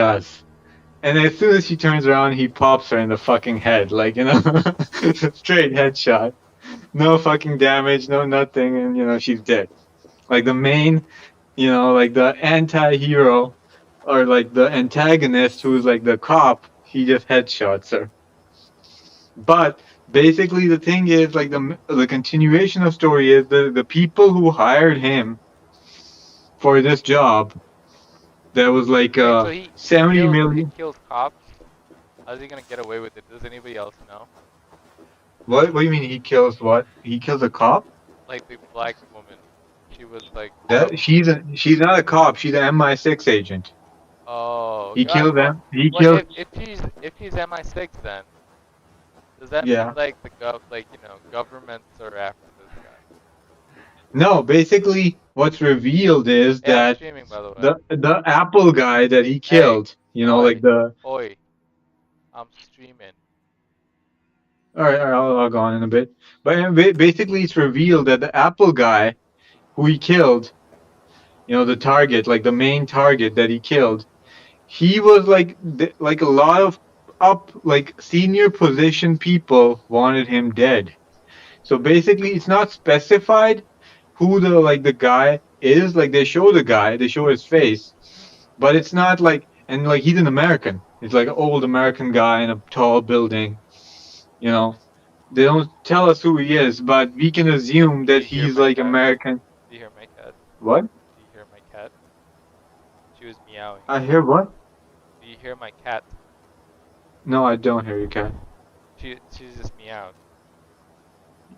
does. And as soon as she turns around, he pops her in the fucking head, like, straight headshot. No fucking damage, no nothing, and she's dead. Like the main, like the anti-hero or like the antagonist who's like the cop, he just headshots her. But basically the thing is like the continuation of story is the people who hired him for this job, there was like Wait, so he 70 kills million. cops? How's he gonna get away with it? Does anybody else know? What do you mean he kills what? He kills a cop? Like the black woman, she was like, That she's not a cop, she's an MI6 agent. oh, He God, killed them. He well, killed. if she's MI6, then does that mean Yeah. like governments are after this guy? No, basically what's revealed is Hey, I'm that streaming, by the way. the Apple guy that he Hey, killed, like oi, the. oi, I'm streaming. All right, I'll go on in a bit. But basically, it's revealed that the Apple guy who he killed, the target, like the main target that he killed, he was like a lot of up like senior position people wanted him dead. So basically, it's not specified who the guy is. Like they show the guy, they show his face, but it's not like, and like he's an American. He's like an old American guy in a tall building. You know, they don't tell us who he is, but we can assume Do that you hear he's my like cat? American. Do you hear my cat? What? Do you hear my cat? She was meowing. I hear what? Do you hear my cat? No, I don't hear you, cat. She's just meowed.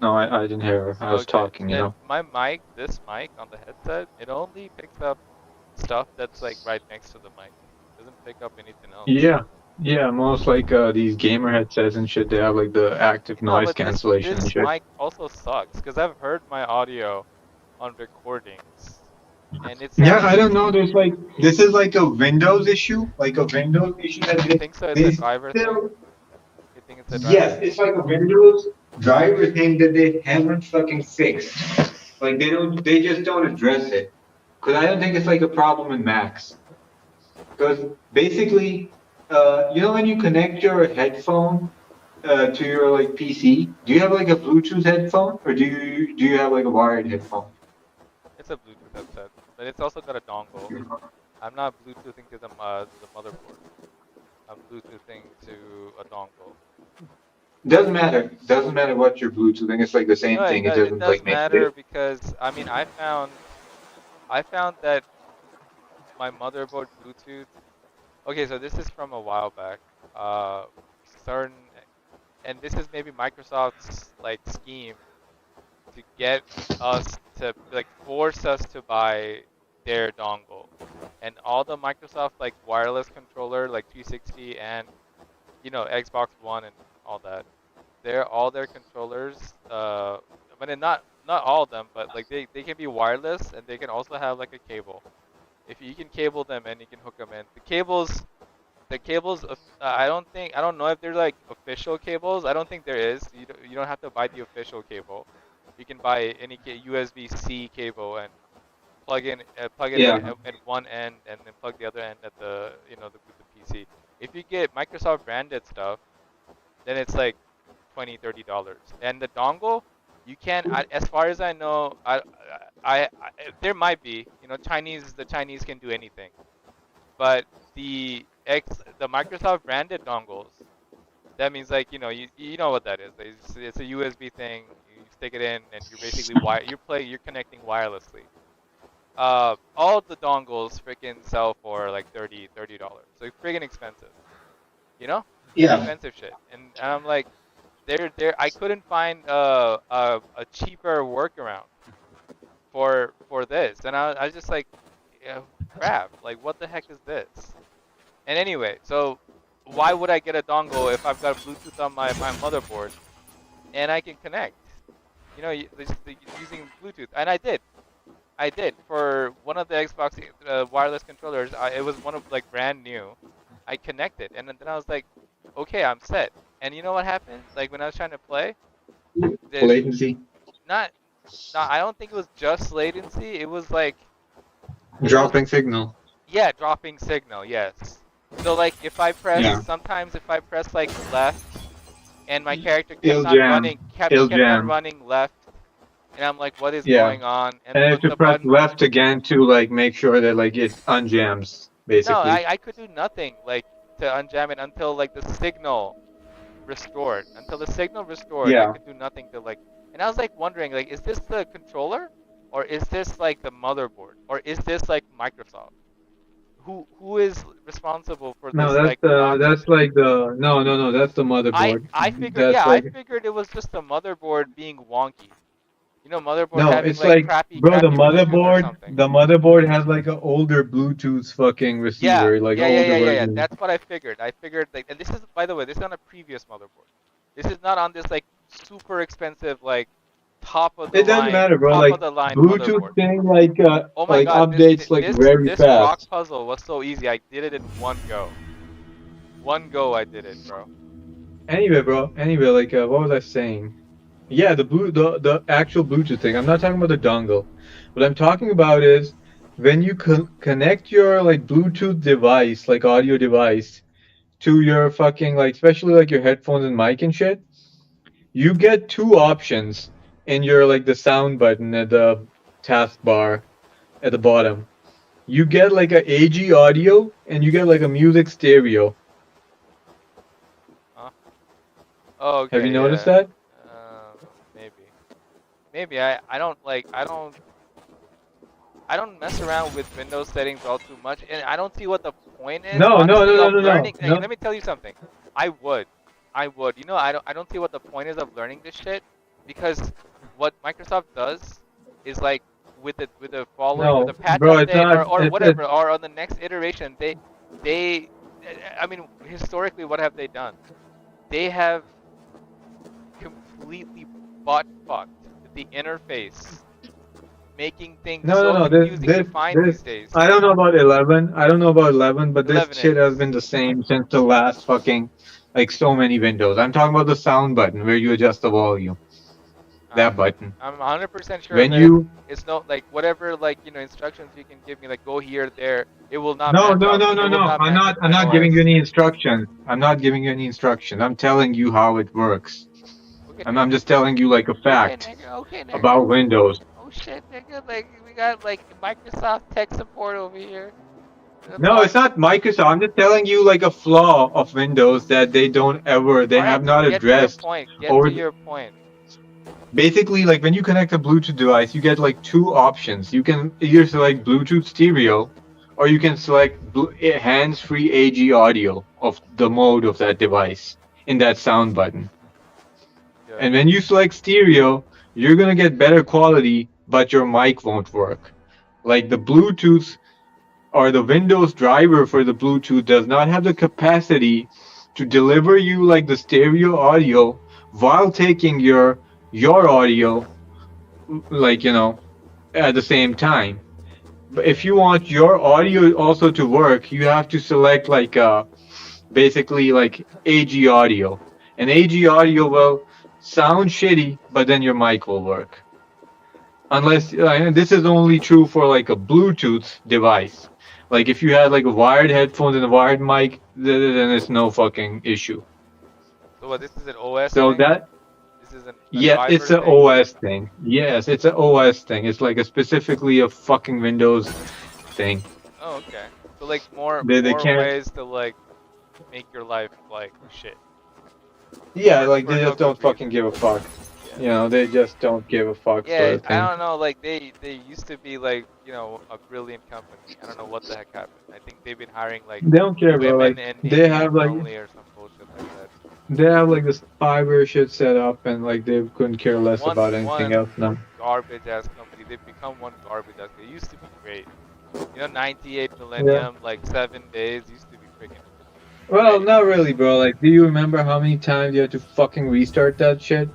No, I didn't hear her. I was Okay. talking. And my mic, this mic on the headset, it only picks up stuff that's like right next to the mic. It doesn't pick up anything else. Yeah, yeah. Most like these gamer headsets and shit, they have like the active No, noise but cancellation and this shit. mic also sucks because I've heard my audio on recordings, and it Yeah, sounds. I don't know. There's like this is like a Windows issue, that You think so? It's a they driver thing. still. You think it's a driver Yes, thing? it's like a Windows driver thing that they haven't fucking fixed. Like they just don't address it. Because I don't think it's like a problem in Macs. Because basically, when you connect your headphone to your like PC, do you have like a Bluetooth headphone or do you have like a wired headphone? It's a Bluetooth headset, but it's also got a dongle. I'm not Bluetoothing to the motherboard. I'm Bluetoothing to a dongle. Doesn't matter. Doesn't matter what your Bluetoothing. It's like the same No, thing. It it doesn't does like make matter it. because I mean I found that my motherboard Bluetooth. Okay, so this is from a while back. Uh, certain, and this is maybe Microsoft's like scheme to get us to like force us to buy their dongle, and all the Microsoft like wireless controller like 360 and Xbox One and all that. They're all their controllers. But not all of them, but like they can be wireless and they can also have like a cable. If you can cable them and you can hook them in. The cables. I don't know if they're like official cables. I don't think there is. You don't have to buy the official cable. You can buy any USB-C cable and plug it in Yeah. at one end and then plug the other end at the PC. If you get Microsoft branded stuff, then it's like $20-$30. And the dongle, you can, as far as I know, there might be, the Chinese can do anything, but the Microsoft branded dongles, that means like you know what that is. It's a USB thing. You stick it in, and you're basically you're connecting wirelessly. All the dongles freaking sell for like $30. So it's freaking expensive. You know, Yeah. expensive shit. And I'm like, I couldn't find a cheaper workaround for this, and I was just like, yeah, crap. Like, what the heck is this? And anyway, so why would I get a dongle if I've got Bluetooth on my motherboard and I can connect? Using Bluetooth, and I did for one of the Xbox wireless controllers. It was one of like brand new. I connected, and then I was like, okay, I'm set. And you know what happened? Like when I was trying to play, the Latency. not, not I don't think it was just latency. It was like Dropping signal. yeah, dropping signal. Yes. So like if I press Yeah. sometimes if I press like left and my character kept It'll on jam. running It'll kept on jam. running left and I'm like what is Yeah. going on and And I have click to the press button. left again to like make sure that like it unjams, No, basically. I could do nothing like to unjam it until like the signal restored. Until the signal restored, I Yeah. could do nothing to like. And I was like wondering, like, is this the controller, or is this like the motherboard, or is this like Microsoft? Who is responsible for No, this like not that's shipping? like the no no no that's the I motherboard. I figured That's yeah I like figured it was just the motherboard being wonky. You know, motherboard no, having it's like like bro, crappy Bluetooth or something. the motherboard has like an older Bluetooth fucking Yeah, receiver, like yeah, yeah, older yeah, yeah, yeah. version. That's what I figured. I figured like, and this is by the way, this is on a previous motherboard. This is not on this like super expensive like It doesn't matter, bro. top Like of the line Bluetooth motherboard. thing, Oh my like God, updates like very this rock fast. puzzle was so easy. I did it in one go. One go, I did it, bro. Anyway, bro. Anyway, like what was I saying? Yeah, the actual Bluetooth thing. I'm not talking about the dongle. What I'm talking about is when you connect your like Bluetooth device, like audio device, to your fucking like, especially like your headphones and mic and shit. You get two options in your like the sound button at the taskbar at the bottom. You get like a AG audio and you get like a music stereo. Huh? Oh, Have you okay, noticed yeah. that? Maybe. Maybe I don't like I don't mess around with Windows settings all too much, and I don't see what the point is, No, no, no, honestly, no, of no, no, learning. Hey, no. let me tell you something. I would, I would. You know, I don't see what the point is of learning this shit, because what Microsoft does is like with the following with the No, patch bro, it's update not. or It's whatever or on the next iteration, they, I mean, historically, what have they done? They have completely butt fucked the interface making things no, no, so no. confusing to find these days. I don't know about 11. I don't know about 11, but this 11 shit has been is. the same since the last fucking, like, so many Windows. I'm talking about the sound button where you adjust the volume. That button. I'm 100% sure When that you it's not like whatever like instructions you can give me like go here there it will not No, match no, up. no, It no, will no. not match with I'm my not giving you OS. any instructions. I'm not giving you any instructions. I'm telling you how it works. Okay, I'm nigga. just telling you like a Okay, fact nigga. Okay, nigga. about Windows. Oh shit, nigga. Like we got like Microsoft tech support over here. No, it's not Microsoft. I'm just telling you like a flaw of Windows that they All right, have just not get to your addressed. point. Get Or to your point. basically, like when you connect a Bluetooth device, you get like two options. You can either select Bluetooth stereo, or you can select hands-free AG audio of the mode of that device in that sound button. Yeah. And when you select stereo, you're gonna get better quality, but your mic won't work. Like the Bluetooth or the Windows driver for the Bluetooth does not have the capacity to deliver you like the stereo audio while taking your audio like at the same time. But if you want your audio also to work, you have to select like basically like AG audio. And AG audio will sound shitty, but then your mic will work. Unless this is only true for like a Bluetooth device. Like if you had like a wired headphones and a wired mic, then it's no fucking issue. So what? This is an OS So thing. that This is a yeah, it's driver a thing. OS thing. Yes, it's a OS thing. It's like a specifically a fucking Windows thing. Oh, okay. So like They more can't. ways to like make your life like shit Yeah, like for they no just good don't fucking reason. give a fuck. Yeah. They just don't give a fuck sort Yeah, of I thing. don't know. Like they used to be like a brilliant company. I don't know what the heck happened. I think they've been hiring like They don't care, bro. women Like and they Indians have like only or some bullshit like that. they have like this spyware shit set up, and like they couldn't care less about anything One else now. garbage ass company. They've become one garbage ass. They used to be great. 98 Yeah. Millennium, like 7 days used to be freaking Well, great. not really, bro. Like, do you remember how many times you had to fucking restart that shit?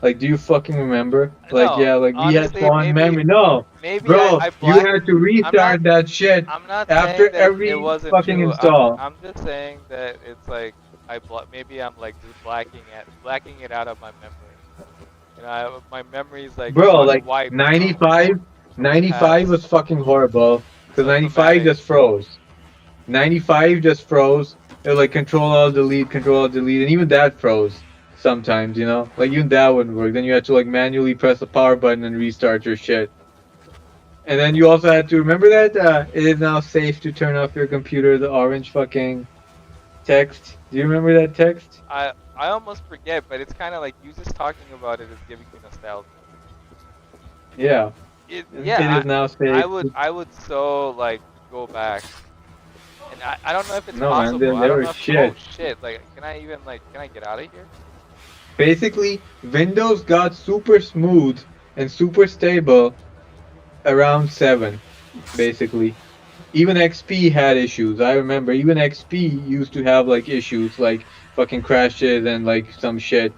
Like, do you fucking remember? Like, No, yeah, like we had honestly, fond memory. No, maybe bro, I you blacked. had to I'm not restart that shit I'm not saying after that it every wasn't fucking true. install. I'm just saying that it's like maybe I'm like just blacking it out of my memory. My memory's like Bro, like wiped from 95, the 95 past. was fucking horrible. Because So 95 traumatic. just froze. 95 just froze. It was like control alt delete, and even that froze sometimes. Like even that wouldn't work. Then you had to like manually press the power button and restart your shit. And then you also had to remember that it is now safe to turn off your computer. The orange fucking text. Do you remember that text? I almost forget, but it's kind of like you just talking about it is giving me nostalgia. Yeah. It Yeah, is now I safe. would I would so like go back, and I don't know if it's No man, possible. I they don't were know if oh shit. shit, like can I get out of here? Basically, Windows got super smooth and super stable around 7, basically. Even XP had issues. I remember even XP used to have like issues, like fucking crashes and like some shit.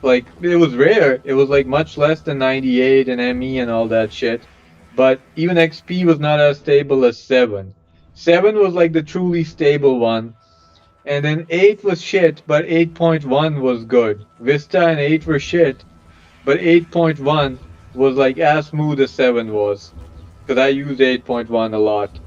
Like it was rare. It was like much less than 98 and ME and all that shit. But even XP was not as stable as 7. 7 was like the truly stable one. And then 8 was shit, but 8.1 was good. Vista and 8 were shit, but 8.1 was like as smooth as 7 was. Because I used 8.1 a lot.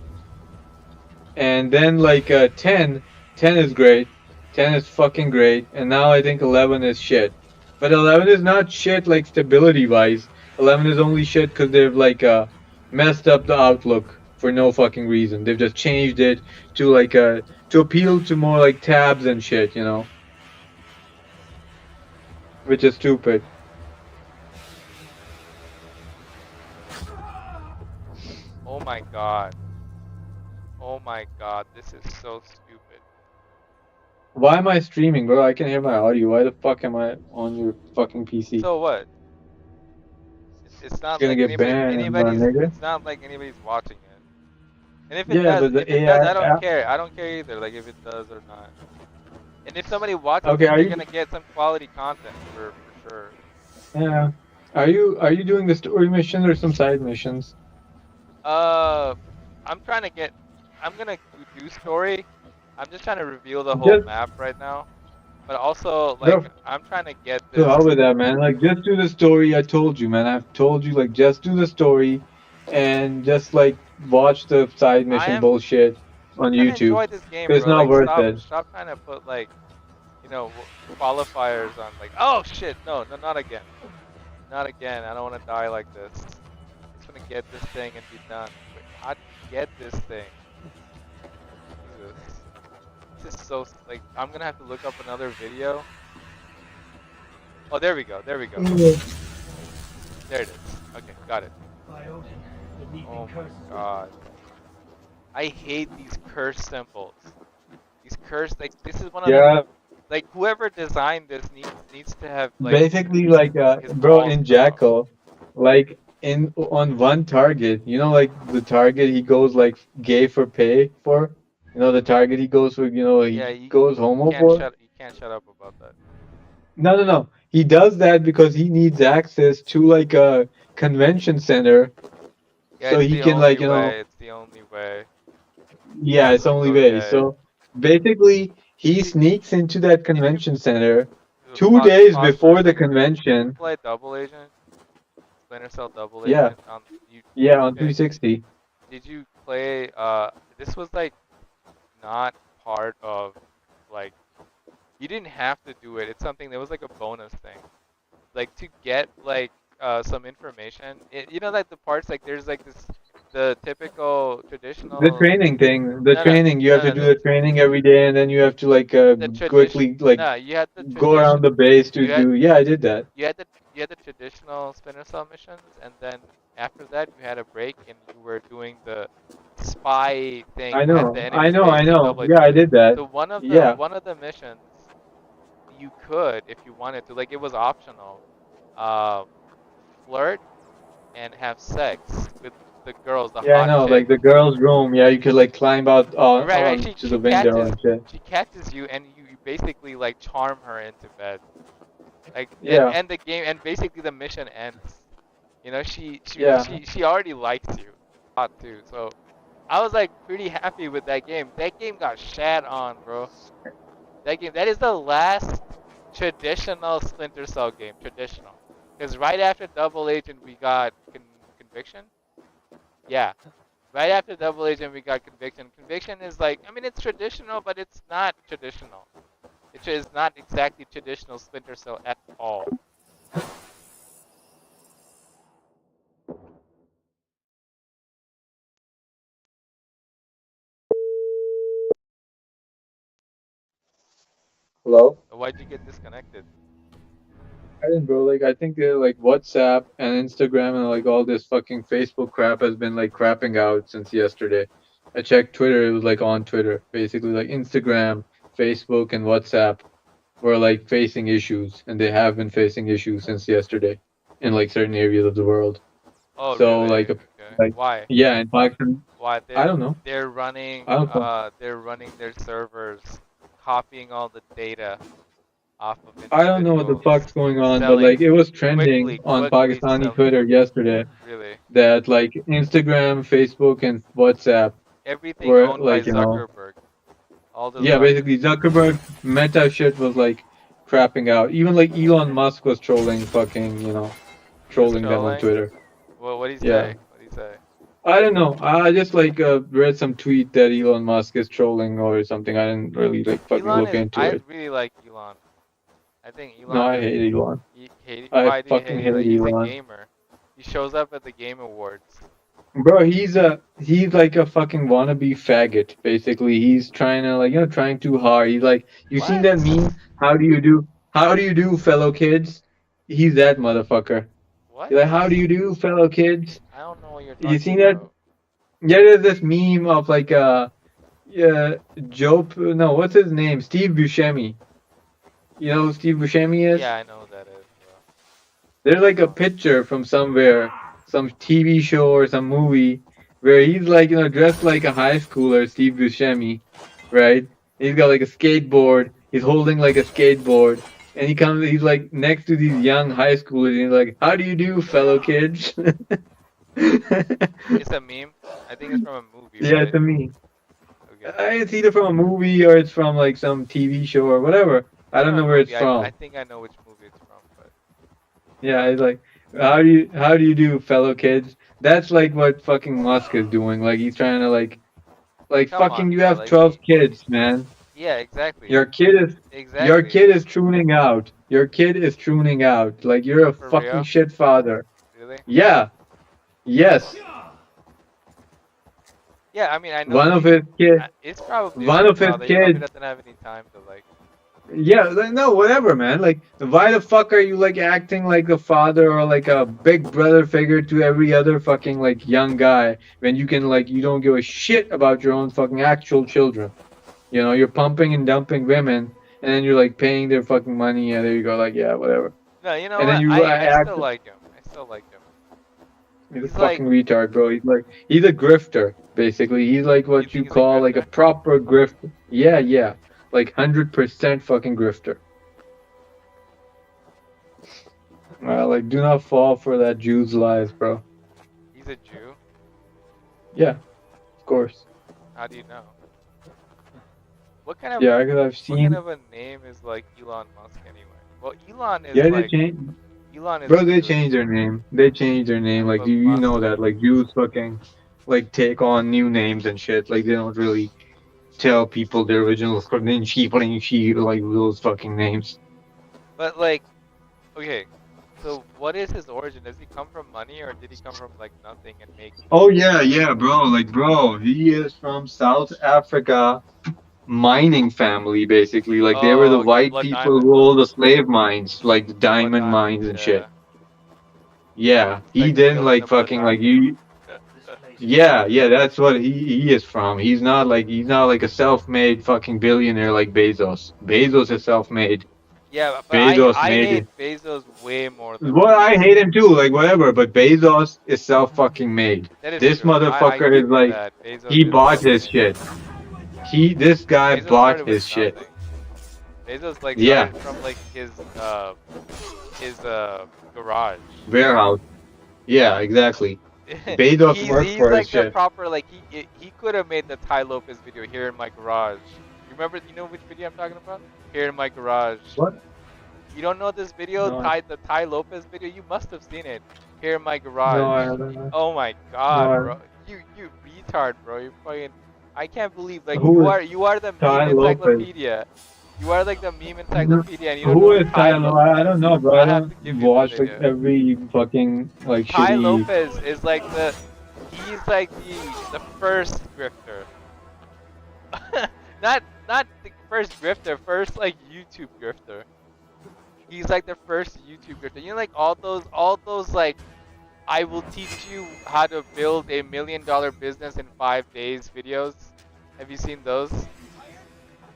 And then like 10 is great. 10 is fucking great. And now I think 11 is shit. But 11 is not shit like stability wise. 11 is only shit because they've like messed up the outlook for no fucking reason. They've just changed it to like to appeal to more like tabs and shit, which is stupid. Oh my god. Oh my god, this is so stupid. Why am I streaming, bro? I can hear my audio. Why the fuck am I on your fucking PC? So what? It's It's not gonna like get banned, my nigga. it's not like anybody's watching it. And Yeah, but the if it does, AI I don't app. care. I don't care either, like if it does or not. And if somebody watches Okay, it, are they're you? gonna get some quality content for sure. Yeah. Are you doing the story missions or some side missions? Uh, I'm trying to get. I'm gonna do story. I'm just trying to reveal the whole Just map right now. But also, like, bro, I'm trying to get to this. hell with that, man. Like, just do the story. I told you, man. I've told you, like, just do the story, and just like watch the side I mission am. bullshit on I'm trying to YouTube. enjoy this game, 'Cause it's bro. not Like, worth it. stop trying to put like, qualifiers on. Like, oh shit, no, not again, not again. I don't want to die like this. I just want to get this thing and be done. Wait, how do you get this thing? Jesus, this is so like. I'm gonna have to look up another video. Oh, there we go, there we go. There it is. Okay, got it. Oh my god. I hate these curse symbols. These curse like this is one of the Yeah, like whoever designed this needs to have like basically, like, his bro, balls in cut off. Jackal, like in on one target, like the target he goes like gay for pay for. The target he goes for, Yeah, he goes homo for. you can't shut up about that. No, no, no. He does that because he needs access to like a convention center Yeah, so it's he the can only like, way. It's the only way. yeah, it's So only go way. yeah. So basically, Did he you sneaks into that did you convention center two pause days pause for a before the second? Did you convention. play Double Agent? Splinter Cell Double Yeah, Agent on you yeah, on okay. 360. Did you play this was like not part of like you didn't have to do it. It's something that was like a bonus thing. Like to get like some information. Like the parts like there's like this the typical The traditional training thing, the no no training, you have to no no do the training every day, and then you have to like the tradition quickly like no you had the go tradition around the base to you had do. Yeah, I did that. you had the you had the traditional Splinter Cell missions, and then after that you had a break and you were doing the spy thing I at the know, I enemy know, base I in know. Double Yeah, Agent. I did that. So Yeah, one of the missions you could, if you wanted to, like it was optional, uh, flirt and have sex with the girls, the yeah, I hot know. Like the chicks. girls' room. Yeah, you could like climb out Right. onto the window and shit. She catches you, and you basically like charm her into bed. Like Yeah, and the game and basically the mission ends. yeah. She already likes you, hot too. So I was like pretty happy with that game. That game got shat on, bro. That is the last traditional Splinter Cell game. Traditional, because right after Double Agent we got Conviction. Yeah, Right after Double Agent, we got Conviction. Conviction is like, I mean, it's traditional, but it's not traditional. It is not exactly traditional Splinter Cell at all. Hello? Why'd you get disconnected? I didn't, bro. Like, I think like WhatsApp and Instagram and like all this fucking Facebook crap has been like crapping out since yesterday. I checked Twitter, it was like on Twitter. Basically, like Instagram, Facebook, and WhatsApp were like facing issues, and they have been facing issues since yesterday in like certain areas of the world. Oh, So really? like, Okay. like Why? yeah, in Pakistan, Why? I don't know. I don't know. They're running their servers, copying all the data off of I don't know what the individuals, fuck's going on, but selling like it was trending on quickly Pakistani sell. Twitter yesterday Really? that like Instagram, Facebook, and WhatsApp Everything were owned by like, Zuckerberg. All the yeah, Zuck. basically Zuckerberg Meta shit was like crapping out. Even like Elon Musk was trolling fucking, He was trolling them on trolling. Twitter. Well, what'd he Yeah. say? What'd he say? I don't know. I just like read some tweet that Elon Musk is trolling or something. I didn't really like fucking Elon look is. into I it. really like Elon. I think No, Elon I is. hate Elon. You hate. I Why do you fucking hate hate Elon? He's a Elon. gamer. He shows up at the Game Awards. Bro, he's like a fucking wannabe faggot. Basically, he's trying to like trying too hard. He's like, you seen What? that meme? How do you do? How do you do, fellow kids? He's that motherfucker. What? He's like, how do you do, fellow kids? I don't know what you're You talking seen that? about. Yeah, there's this meme of like yeah, Joe. No, what's his name? Steve Buscemi. You know who Steve Buscemi is? Yeah, I know who that is, bro. There's like a picture from somewhere, some TV show or some movie, where he's like, dressed like a high schooler, Steve Buscemi, right? He's got like a skateboard. He's holding like a skateboard, and he's like next to these young high schoolers, and he's like, "How do you do, fellow kids?" It's a meme. I think it's from a movie, Yeah, right? it's a me. Okay. It's either from a movie or it's from like some TV show or whatever. It's I don't from know a where it's movie. I from. think I know which movie it's from, but Yeah, it's like, how do you do, fellow kids? That's like what fucking Musk is doing. Like he's trying to like come on, fucking you bro. have Like 12 kids, man. yeah, exactly. Your kid is your Exactly. kid is tuning out. Your kid is tuning out. Like you're a For fucking real? shit father. Really? Yeah. Yes. Yeah, I mean, I know One of he. his kid It's probably a one shit of his father. He probably kids. doesn't have any time to like. Yeah, no, whatever, man. Like, why the fuck are you like acting like a father or like a big brother figure to every other fucking like young guy when you can like you don't give a shit about your own fucking actual children? You're pumping and dumping women, and then you're like paying their fucking money, and there you go, like yeah, whatever. No, you know And then what? you I act. still like him. I still like him. He's a He's like, fucking retard, bro. He's a grifter, basically. He's like you what think you he's a call like a grifter? proper grifter. Yeah, yeah, like 100% fucking grifter. Like, do not fall for that Jew's lies, bro. He's a Jew. Yeah, of course. How do you know? What kind of Yeah, because I've what kind seen. of a name is like Elon Musk anyway? Well, Elon is Yeah, they like changed. Elon is Bro, they Jewish, changed their name. They changed their name. Like but you Musk. know that. Like Jews fucking like take on new names and shit. Like they don't really tell people their original like those fucking names. But like, okay, so what is his origin? Does he come from money or did he come from like nothing and make? Oh yeah, yeah, bro. Like bro, he is from South Africa, mining family basically. Like they were the Oh, okay, white blood people diamond, who owned the slave mines, like the blood diamond diamonds. mines and shit. Yeah, Yeah, it's he like the didn't villain like of blood fucking like diamond. you. Yeah, yeah, that's what he is from. He's not like a self-made fucking billionaire like Bezos. Bezos is self-made. Yeah, but Bezos I made hate it. Bezos way more than Well, I Musk. hate him too, like whatever, but Bezos is self-fucking made. That is This true. I motherfucker give is you like that. Bezos he is bought his self-made. shit. This guy Bezos bought started with his shit. nothing. Bezos like Yeah, started from like his garage. warehouse. Yeah, exactly. Bezos worked He's for his like the shit. proper like he could have made the Ty Lopez video here in my garage. You know which video I'm talking about? Here in my garage. What? You don't know this video, No, the Ty Lopez video? You must have seen it. Here in my no, garage. I don't know. Oh my No, god, I, bro. you retard, bro. You fucking. I can't believe like Who is you are the meme Ty Lopez? encyclopedia. You are like the meme encyclopedia, and you don't Who know is Ty Ty Lo. Lopez? I don't know, bro. I I have don't to give you the watch like video. every fucking like Ty shitty. Lopez is like he's like the first grifter. Not the first grifter, first like YouTube grifter. He's like the first YouTube grifter. You know, like all those like I will teach you how to build a $1 million business in 5 days videos. Have you seen those?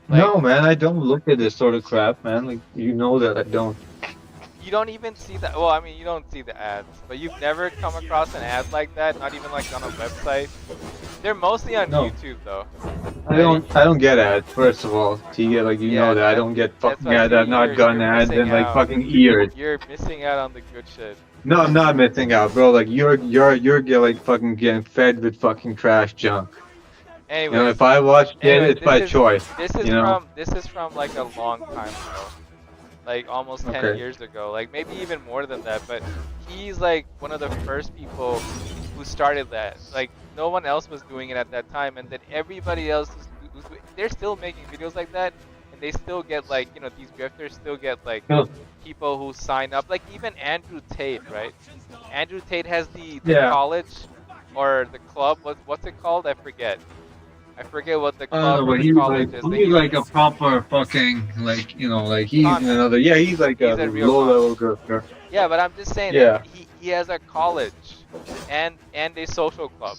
Like No, man, I don't look at this sort of crap, man. Like you know that I don't. you don't even see that. Well, I mean, you don't see the ads, but you've never come across an ad like that. Not even like on a website. They're mostly on No, YouTube though, I right? don't. I don't get ads. First of all, to get like you know Yeah, that I don't get that's fucking why. ads. See, I've not gotten you're ads missing in like out. fucking years. You're missing out on the good shit. No, I'm not missing out, bro. Like you're get, like fucking getting fed with fucking trash junk. You know, Anyways, if I watch it, anyways, it's by choice. You know. this is from like a long time ago, like almost 10 Okay. years ago, like maybe even more than that. But he's like one of the first people who started that. Like no one else was doing it at that time, and then everybody else they're still making videos like that, and they still get like these grifters still get like No. people who sign up. Like even Andrew Tate, right? Andrew Tate has the Yeah. college or the club. What's it called? I forget. I forget what the I don't club know, or but the college is. he's like a proper fucking like like he's Conman. another yeah he's like a He's a real low conman. level grifter. Yeah, but I'm just saying that Yeah. he has a college and a social club.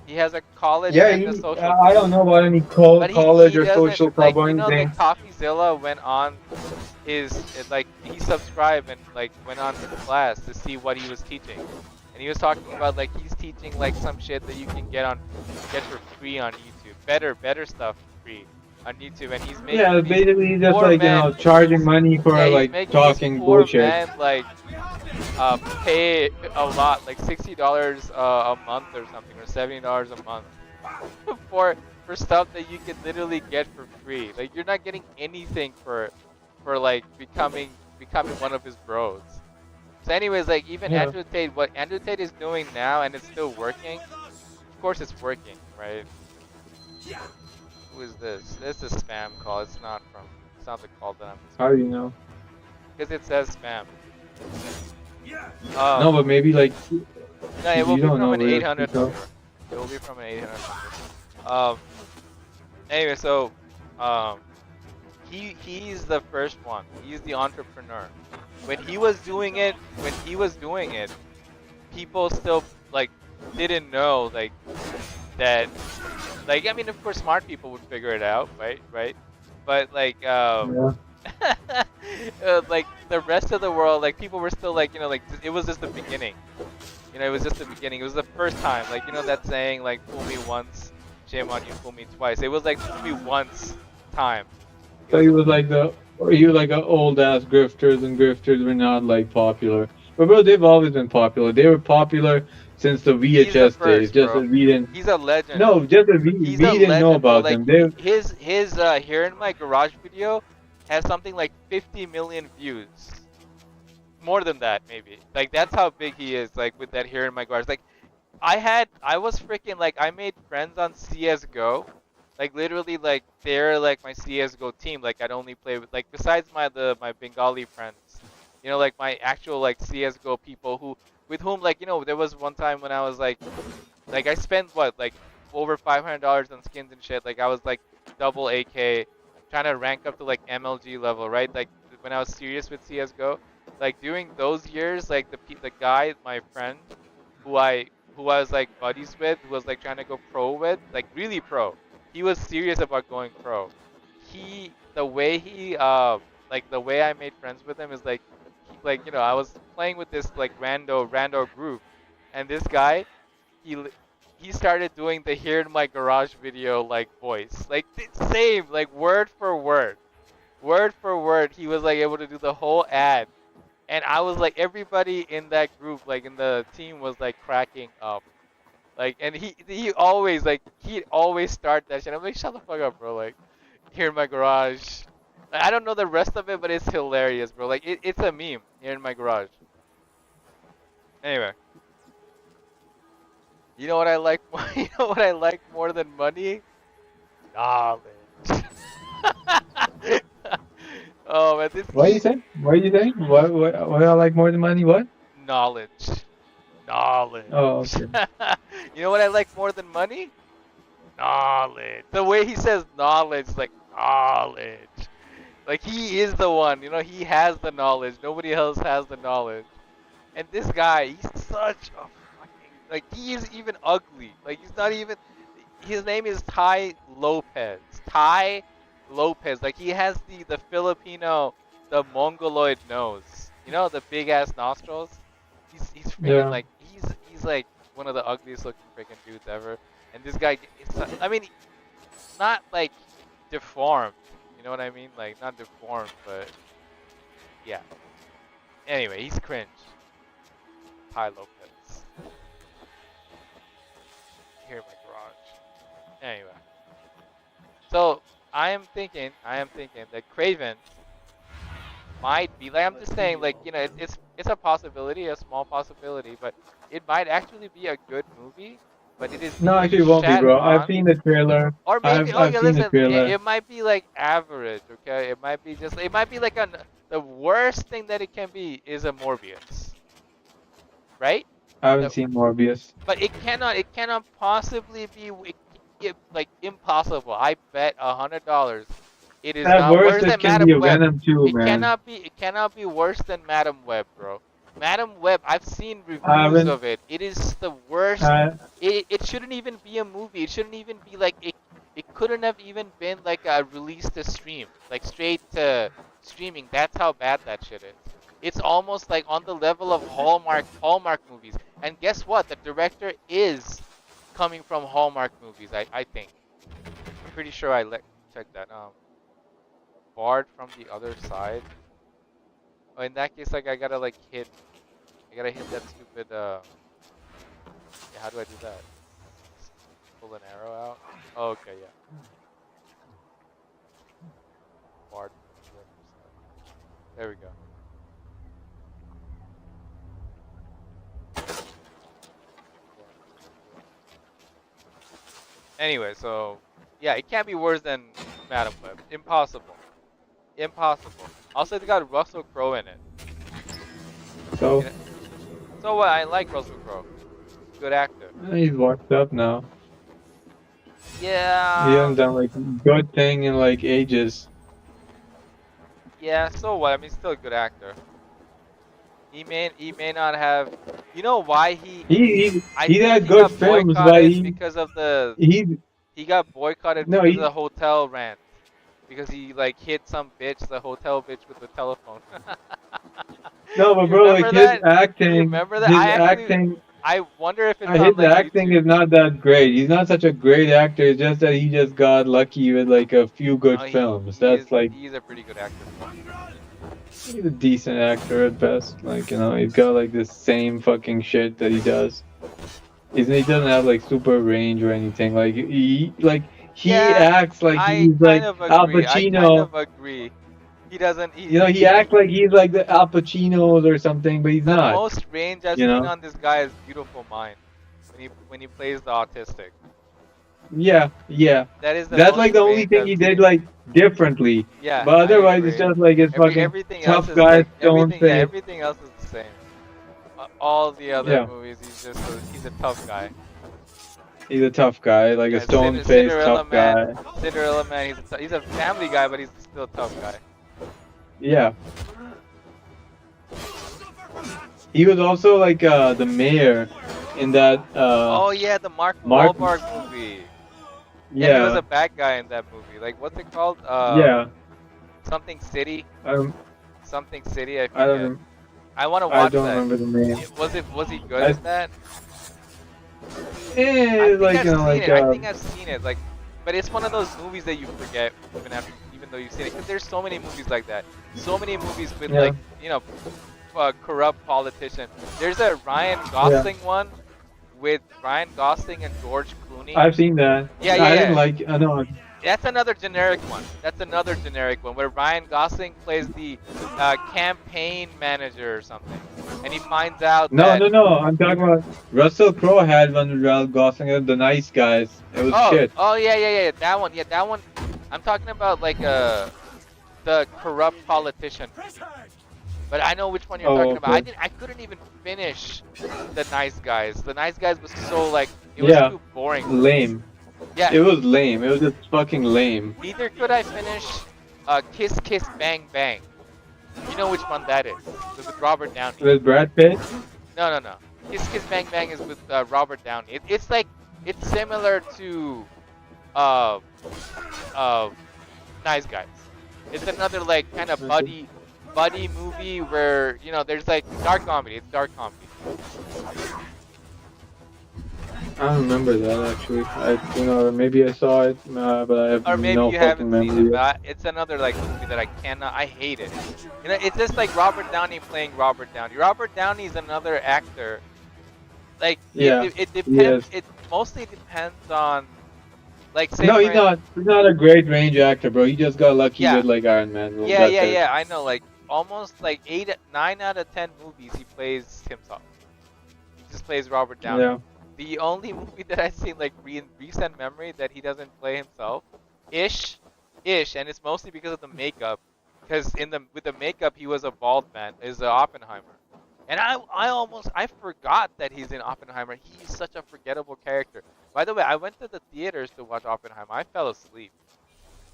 He has a college Yeah, and a social I club. don't know about any But college he or doesn't social like club or the anything. CoffeeZilla went on like he subscribed and like went on his class to see what he was teaching. And he was talking about like he's teaching like some shit that you can get for free on YouTube. Better stuff for free on YouTube, and he's Yeah, making these basically just poor like men charging money yeah, for he's like making these talking poor bullshit. men like pay a lot, like $60 a month or something, or $70 a month for stuff that you can literally get for free. Like you're not getting anything for like becoming one of his bros. So anyways, like even Yeah. Andrew Tate, what Andrew Tate is doing now, and it's still working. Of course, it's working, right? Who is this? This is a spam call. It's not from. It's not the call that I'm How do you expecting. know? Because it says spam. No, but maybe like No, it will you be don't from know an where 800 people. number. It will be from an 800 number. Anyway, so um, he's the first one. He's the entrepreneur. When he was doing it, people still like didn't know like that. Like I mean, of course, smart people would figure it out, right? Right? But like Yeah. like the rest of the world, like people were still like like it was just the beginning. It was just the beginning. It was the first time. Like that saying, like fool me once, shame on you, fool me twice. It was like fool me once time. It So was he the was like he was like a old ass grifters, and grifters were not like popular. But bro, they've always been popular. They were popular since the he's the VHS days. first, Just bro. that we didn't. He's a legend. No, just that He's a we didn't know legend, bro. about Like them. They his here in my garage video has something like 50 million views. More than that, maybe. Like that's how big he is. Like with that here in my garage. Like I was freaking like I made friends on CS:GO. Like literally like they're like my CS:GO team. Like I'd only play with like besides my Bengali friends. Like my actual like CS:GO people who with whom like there was one time when I was like I spent what like over $500 on skins and shit. Like I was like double AK trying to rank up to like MLG level, right? Like when I was serious with CS:GO. Like during those years, like the guy, my friend, who I was like buddies with, who was like trying to go pro with, like really pro. He was serious about going pro. The way like the way I made friends with him is like, I was playing with this like rando group, and this guy, he started doing the here in my garage video like voice, like same, like word for word. Word for word, he was like able to do the whole ad. And I was like, everybody in that group, like in the team, was like cracking up. Like, and he always like he'd always start that shit. I'm like, shut the fuck up, bro. Like, here in my garage. Like, I don't know the rest of it, but it's hilarious, bro. Like, it's a meme here in my garage. Anyway, You know what I like more? You know what I like more than money? Knowledge. Oh man, this What are you he saying? What are you saying? What I like more than money? What? knowledge. Knowledge. Oh, okay. You know what I like more than money? Knowledge. The way he says knowledge, like knowledge. Like he is the one, you know, he has the knowledge. Nobody else has the knowledge. And this guy, he's such a fucking like he is even ugly. Like he's not even his name is Ty Lopez. Ty Lopez. Like he has the Filipino the mongoloid nose. You know, the big ass nostrils? He's freaking Yeah. like he's like one of the ugliest looking freaking dudes ever. And this guy it's I mean not like deformed. You know what I mean? Like not deformed, but yeah. Anyway, he's cringe. Ty Lopez. Here in my garage. Anyway. So I am thinking that Craven might be like I'm just saying like you know it's a possibility, a small possibility, but it might actually be a good movie, but it is No, being actually, it won't be, shat bro. I've on. seen the trailer. Or maybe, I've okay, seen the listen, trailer. it might be like average, okay? It might be just, it might be like the worst thing that it can be is a Morbius, right? I haven't The, seen Morbius. but it cannot possibly be like impossible. I bet $100 it is At not worst, worse it than can be Madam a Web. Venom too, man. It cannot be worse than Madam Web, bro. Madam Web, I've seen I reviews haven't. of it. It is the worst. I It shouldn't even be a movie. It shouldn't even be like it couldn't have even been like a release to stream, like straight to streaming. That's how bad that shit is. It's almost like on the level of Hallmark movies. And guess what? The director is coming from Hallmark movies. I think. I'm pretty sure I check that. Barred from the other side. Oh, in that case, like I gotta like hit. I gotta hit that stupid. Yeah, how do I do that? Pull an arrow out. Oh, okay, yeah. Barred from the other side. There we go. Yeah, anyway, so yeah, it can't be worse than Madam Web. Impossible. Impossible. Also, they got Russell Crowe in it. so You know, so what? I like Russell Crowe. Good actor. he's washed up now. He Yeah. hasn't done like good thing in like ages. Yeah. So what? I mean, still a good actor. He may not have. You know why he? I He think had he good got films, but boycotted because of the. he He got boycotted no because of he the hotel rant. Because he like hit some bitch, the hotel bitch with the telephone. no, but You bro, like remember that? You remember that? his acting, I wonder if it's on his like acting YouTube. is not that great. He's not such a great actor. It's just that he just got lucky with like a few good No, films. That's like he's a pretty good actor. he's a decent actor at best. Like he's got like the same fucking shit that he does. He doesn't have like super range or anything. He Yeah, acts like I he's kind like of Al agree. I kind Pacino. of agree. He doesn't. He acts like he's like the Al Pacinos or something, but he's The not. most range I've You seen know? on this guy is Beautiful Mind when he plays the autistic. Yeah, yeah. That is the That's most like the only range thing I've he did seen. like differently. Yeah, But I otherwise, it's agree. just like his fucking Everything else tough is guy like stone everything. Yeah, face. everything else is the same. All the other Yeah, movies, he's a tough guy. he's a tough guy, like a Yeah, stone faced Cinderella tough Man. guy. Cinderella Man. He's a family guy, but he's still a tough guy. Yeah. He was also like the mayor in that Oh yeah, the Mark Mark. Wahlberg movie. Yeah, he was Yeah, a bad guy in that movie. Like, what's it called? yeah. Something City. Um, Something City. I I don't. forget. I want to I watch don't that. remember the name. Was he good I, at that? I eh, think like I've seen like it. I think I've seen it. Like, but it's one of those movies that you forget even though you've seen it. Because there's so many movies like that. So many movies with yeah, like corrupt politician. There's a Ryan yeah. Gosling one with Ryan Gosling and George Clooney. I've seen that. Yeah, yeah, I didn't yeah. like. I know. That's another generic one. That's another generic one where Ryan Gosling plays the campaign manager or something. and he finds out No, that no, no. I'm talking about Russell Crowe had one with Ralph Gosling and the Nice Guys. It was oh, shit. oh yeah, yeah, yeah, that one, yeah, that one. I'm talking about like the corrupt politician movie. But I know which one you're Oh, talking about. okay. I couldn't even finish the Nice Guys. The Nice Guys was so like it was Yeah, too boring for me. lame. Yeah, It was lame. It was just fucking lame. neither could I finish Kiss Kiss Bang Bang. You know which one that is? With Robert Downey. With Brad Pitt? No, no, no. Kiss Kiss Bang Bang is with Robert Downey. It's like it's similar to uh uh Nice Guys. It's another like kind of Okay. buddy movie where you know there's like dark comedy. It's dark comedy. I don't remember that actually. Maybe I saw it, but I have Or maybe no you fucking haven't seen it, memory. but it's another like movie that I cannot. I hate it. You know, it's just like Robert Downey playing Robert Downey. Robert Downey is another actor. Like Yeah, it depends. yes. It mostly depends on like say No, for he's not. He's not a great range actor, bro. He just got lucky yeah with like Iron Man. Well, yeah that's yeah it. yeah. I know like almost like 9 out of 10 movies he plays himself. He just plays Robert Downey. Yeah. The only movie that I've seen like in recent memory that he doesn't play himself, ish, and it's mostly because of the makeup. Because in the with the makeup he was a bald man. Is Oppenheimer, and I forgot that he's in Oppenheimer. He's such a forgettable character. By the way, I went to the theaters to watch Oppenheimer. I fell asleep.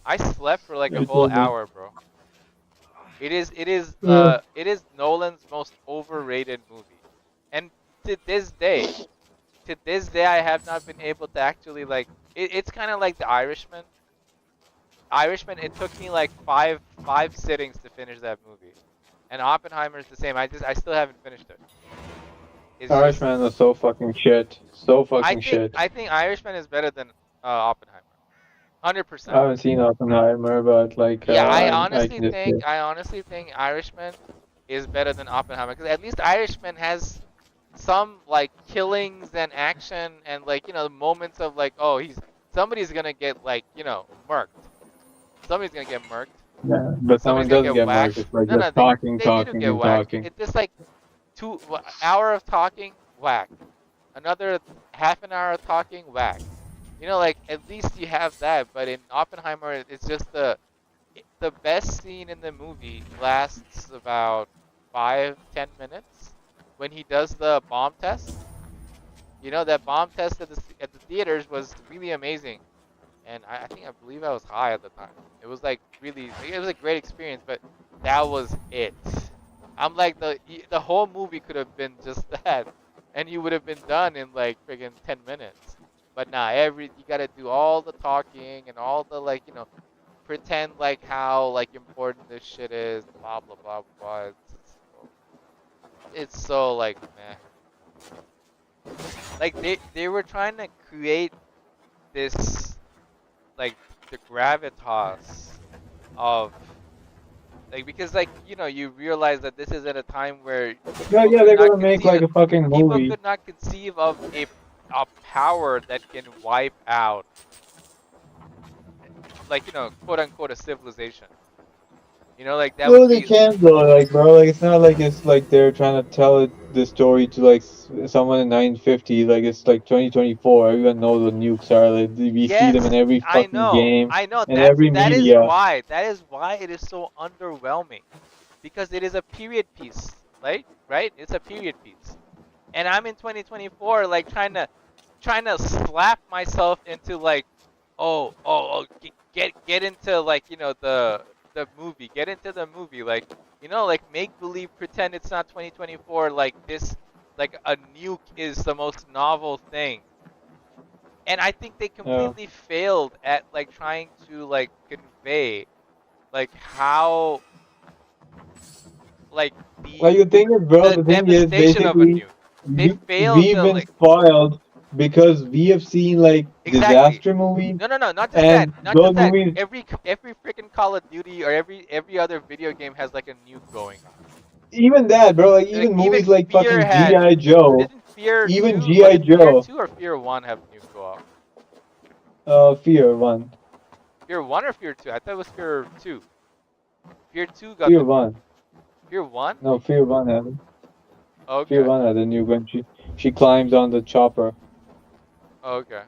I slept for like a It whole was hour, bro. uh, It is Nolan's most overrated movie, and to this day I have not been able to actually like. It's kind of like The Irishman. Irishman. It took me like five sittings to finish that movie, and Oppenheimer's the same. I still haven't finished it. It's just Irishman was so fucking shit. So fucking shit. I think Irishman is better than Oppenheimer. I 100%. haven't seen Oppenheimer, but like Yeah, I can just say. I honestly think Irishman is better than Oppenheimer because at least Irishman has some like killings and action and like you know the moments of like oh he's somebody's gonna get like you know murked. Somebody's gonna get murked. Yeah, but someone Somebody's gonna doesn't get get marked. whacked. It's like No, no, just talking, they do talking, get and whacked. talking. It's just like hour of talking, whack. Another half an hour of talking, whack. You know, like at least you have that. But in Oppenheimer, it's just the best scene in the movie lasts about 5-10 minutes when he does the bomb test. You know that bomb test at the theaters was really amazing, and I think I believe I was high at the time. It was like really, it was a great experience, but that was it. I'm like the whole movie could have been just that, and you would have been done in like friggin' 10 minutes. But nah, you gotta do all the talking and all the like, you know, pretend like how like important this shit is, blah blah blah blah. It's so like meh. Like they were trying to create this like the gravitas of like because like you know you realize that this is at a time where Yeah, people yeah, could they're not gonna make conceive like of a fucking people movie. could not conceive of a power that can wipe out like you know quote unquote a civilization. You know like that would No, they be can't though, like bro, like it's not like it's like they're trying to tell the story to like someone in 950. Like it's like 2024. Everyone knows what nukes are. Like we see them in yes, every fucking game I know. and every media. That is why it is so underwhelming because it is a period piece, right? Right? It's a period piece, and I'm in 2024, like trying to slap myself into like, get into like you know the movie, get into the movie, like you know like make believe, pretend it's not 2024, like this, like a nuke is the most novel thing. And I think they Yeah. completely failed at like trying to like convey like how like Like the thing is, bro, the the thing is devastation of a basically nuke. They failed we've to been like spoiled because we have seen like exactly. disaster movies No, no, no, not just that. and Not those just that. movies. Every freaking Call of Duty or every other video game has like a nuke going on. Even that, bro, like Like even even movies like Fear fucking had G.I. Joe, didn't Fear even 2 was G.I. it Fear Joe, 2 or Fear 1 have nuke go off? Fear One, Fear 1 or Fear 2? I thought it was Fear 2. Fear 2 got Fear the nuke. One, Fear 1? no, Fear One happened. Okay. Fiona, the new when she climbs on the chopper Okay.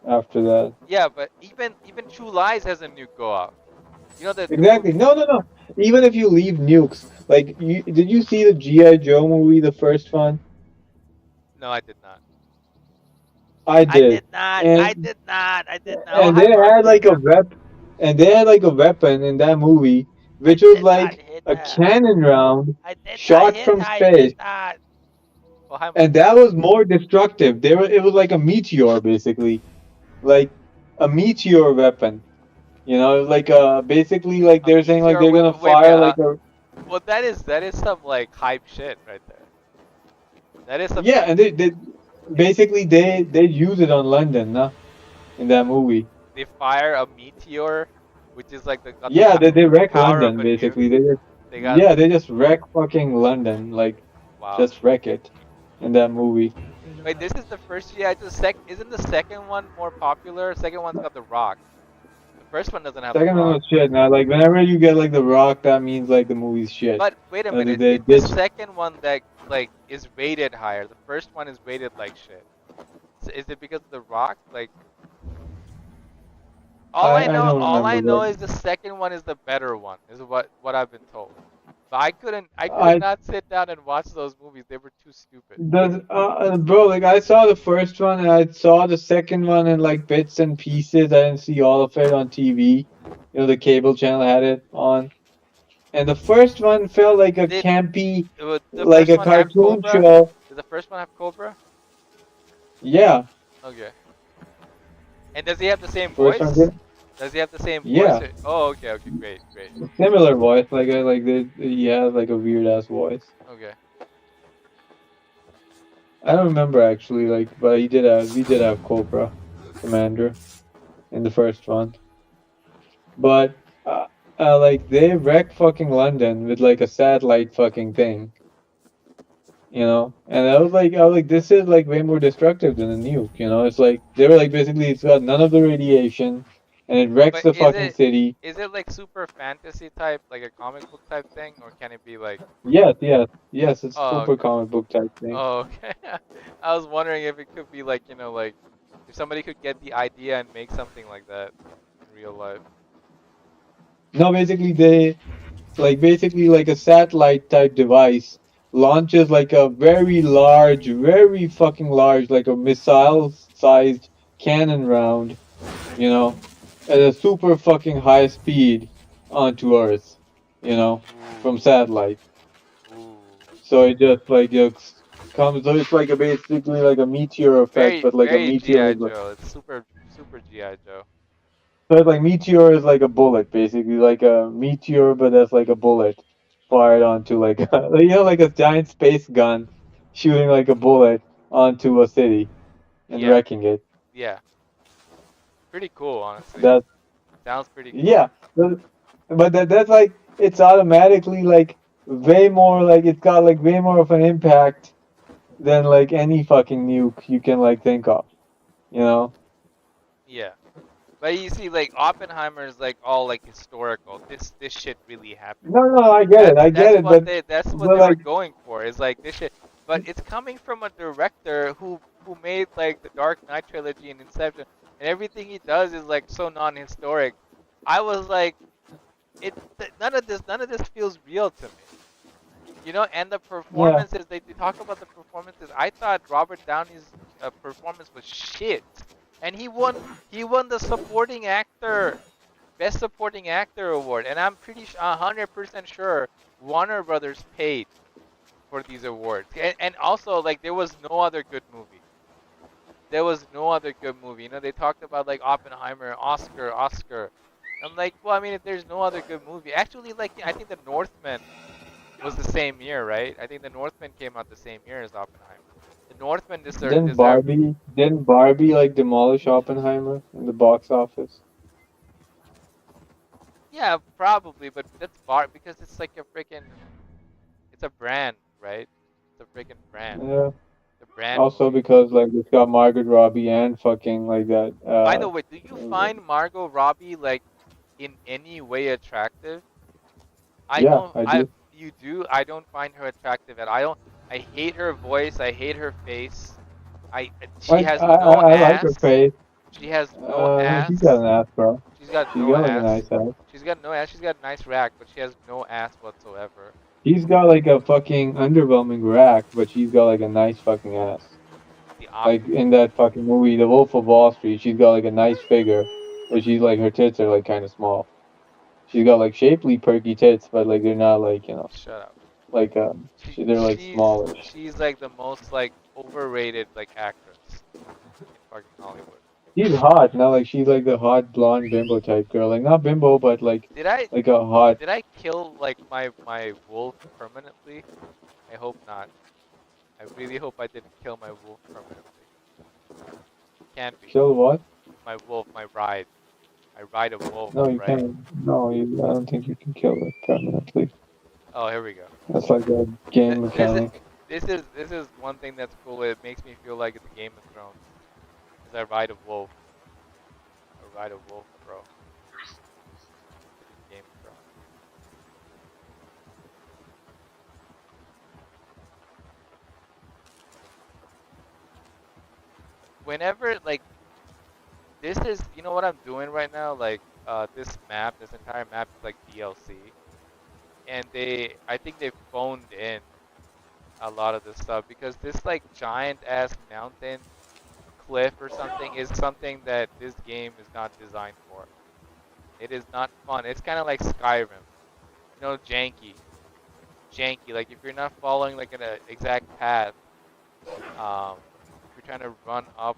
after that. Yeah, but even True Lies has a nuke go off. You know the Exactly. movie. No, no, no. Even if you leave nukes, like did you see the GI Joe movie, the first one? No, I did not. I I did, did not. I and did not. I did not. Oh, and hi, they Mark. had like and they had like a weapon in that movie, I which was did not like hit a that. cannon round I did not shot hit. from I did space, not. Oh, hi, Mark. and that was more destructive. It was like a meteor, basically, like a meteor weapon. You know, it was like basically like A they're saying like meteor they're with. gonna Wait, wait. fire like a Well, that is some like hype shit right there. That is some yeah, and they basically they use it on London, nah, in that movie. they fire a meteor, which is like got Yeah, they the wreck power of London a nuke. basically. They got Yeah, they just wreck fucking London, like wow. just wreck it in that movie. Wait, this is the first GI Joe. Isn't the second one more popular? Second one's got the Rock. The first one doesn't have the Second one Rock. was shit. Now, like whenever you get like The Rock, that means like the movie's shit. But wait a You know, minute, they it's the ditch. second one that like is rated higher. The first one is rated like shit. So is it because of the Rock? Like I don't all remember, I know but is the second one is the better one. Is what I've been told. But I could I not sit down and watch those movies. They were too stupid. bro, like I saw the first one and I saw the second one in like bits and pieces. I didn't see all of it on TV. You know, the cable channel had it on. And the first one felt like a Did campy, the like first a one have cartoon Cobra? show. Did the first one have Cobra? Yeah, Okay. And does he have the same first one voice? did. Does he have the same voice? Yeah, Or... Oh, okay, okay, great, great. similar voice. He has like a weird ass voice. Okay. I don't remember actually, like, but we did have Cobra Commander in the first one. But like they wrecked fucking London with like a satellite fucking thing, you know. And I was like, this is like way more destructive than a nuke, you know. It's like they were like basically it's got none of the radiation, and it wrecks But the fucking city. is it like super fantasy type, like a comic book type thing, or can it be like? Yes, yes, yes. It's Oh, super okay. comic book type thing. Oh, okay. I was wondering if it could be like, like if somebody could get the idea and make something like that in real life. No, basically basically like a satellite type device launches like a very large, very fucking large, like a missile sized cannon round, you know, at a super fucking high speed onto Earth, you know, from Ooh, satellite. ooh. So it just like comes, so it's like a basically like a meteor effect, Very, but like a very meteor GI is like, Joe. It's super, super GI Joe. so it's like meteor is like a bullet, basically like a meteor, but that's like a bullet fired onto like you know like a giant space gun shooting like a bullet onto a city and Yeah, wrecking it. yeah. Pretty cool, honestly. That Sounds pretty cool. yeah, but that's like it's automatically like way more like it's got like way more of an impact than like any fucking nuke you can like think of, you know? Yeah. But you see, like Oppenheimer is like all like historical. This shit really happened. No, no, I get it, That's what but they were like going for. Is like this shit, but it's coming from a director who made like the Dark Knight trilogy and Inception, and everything he does is like so non-historic. I was like, none of this feels real to me. And the yeah, performances they talk about the performances. I thought Robert Downey's performance was shit, and he won the supporting actor best supporting actor award, and I'm pretty 100% sure Warner Brothers paid for these awards, and also like there was no other good movie. There was no other good movie. They talked about like Oppenheimer, Oscar. I'm like, well, I mean, if there's no other good movie, actually, like I think The Northman was the same year, right? I think The Northman came out the same year as Oppenheimer. The Northman deserved. didn't Barbie like demolish Oppenheimer in the box office? Yeah, probably, but that's bar because it's like a freaking, it's a brand, right? It's a freaking brand. Yeah. The brand Also movie. because like it's got Margaret Robbie and fucking like that. By the way, do you find Margot Robbie like in any way attractive? I Yeah, don't. I do. You do. I don't find her attractive at. I don't. I hate her voice. I hate her face. She Like has no I like her ass. face. She has no She's got ass. an ass, bro. She's got She's no got like a ass. nice ass. She's got no ass. She's got a nice rack, but she has no ass whatsoever. She's got like a fucking underwhelming rack, but she's got like a nice fucking ass. The Like opposite. in that fucking movie, The Wolf of Wall Street, she's got like a nice figure, but she's like her tits are like kind of small. She's got like shapely, perky tits, but like they're not like Shut up. like She they're like she's smallish. she's like the most like overrated like actress in fucking Hollywood. She's hot, not like she's like the hot blonde bimbo type girl. Like not bimbo, but Did I like a hot. did I kill like my wolf permanently? I hope not. I really hope I didn't kill my wolf permanently. Can't be. Kill what? My wolf, my ride. I ride a wolf, No, you right? can't. No, I don't think you can kill it permanently. Oh, here we go. That's like a game This is mechanic. this is one thing that's cool. It makes me feel like it's a Game of Thrones. Cause I ride a wolf. I ride a wolf, bro. It is Game of Thrones. Whenever like this is, you know what I'm doing right now? Like this map, this entire map is like DLC, and I think they phoned in a lot of this stuff because this like giant ass mountain cliff or something is something that this game is not designed for. It is not fun. It's kind of like Skyrim, you know, janky. Like if you're not following like an exact path, if you're trying to run up,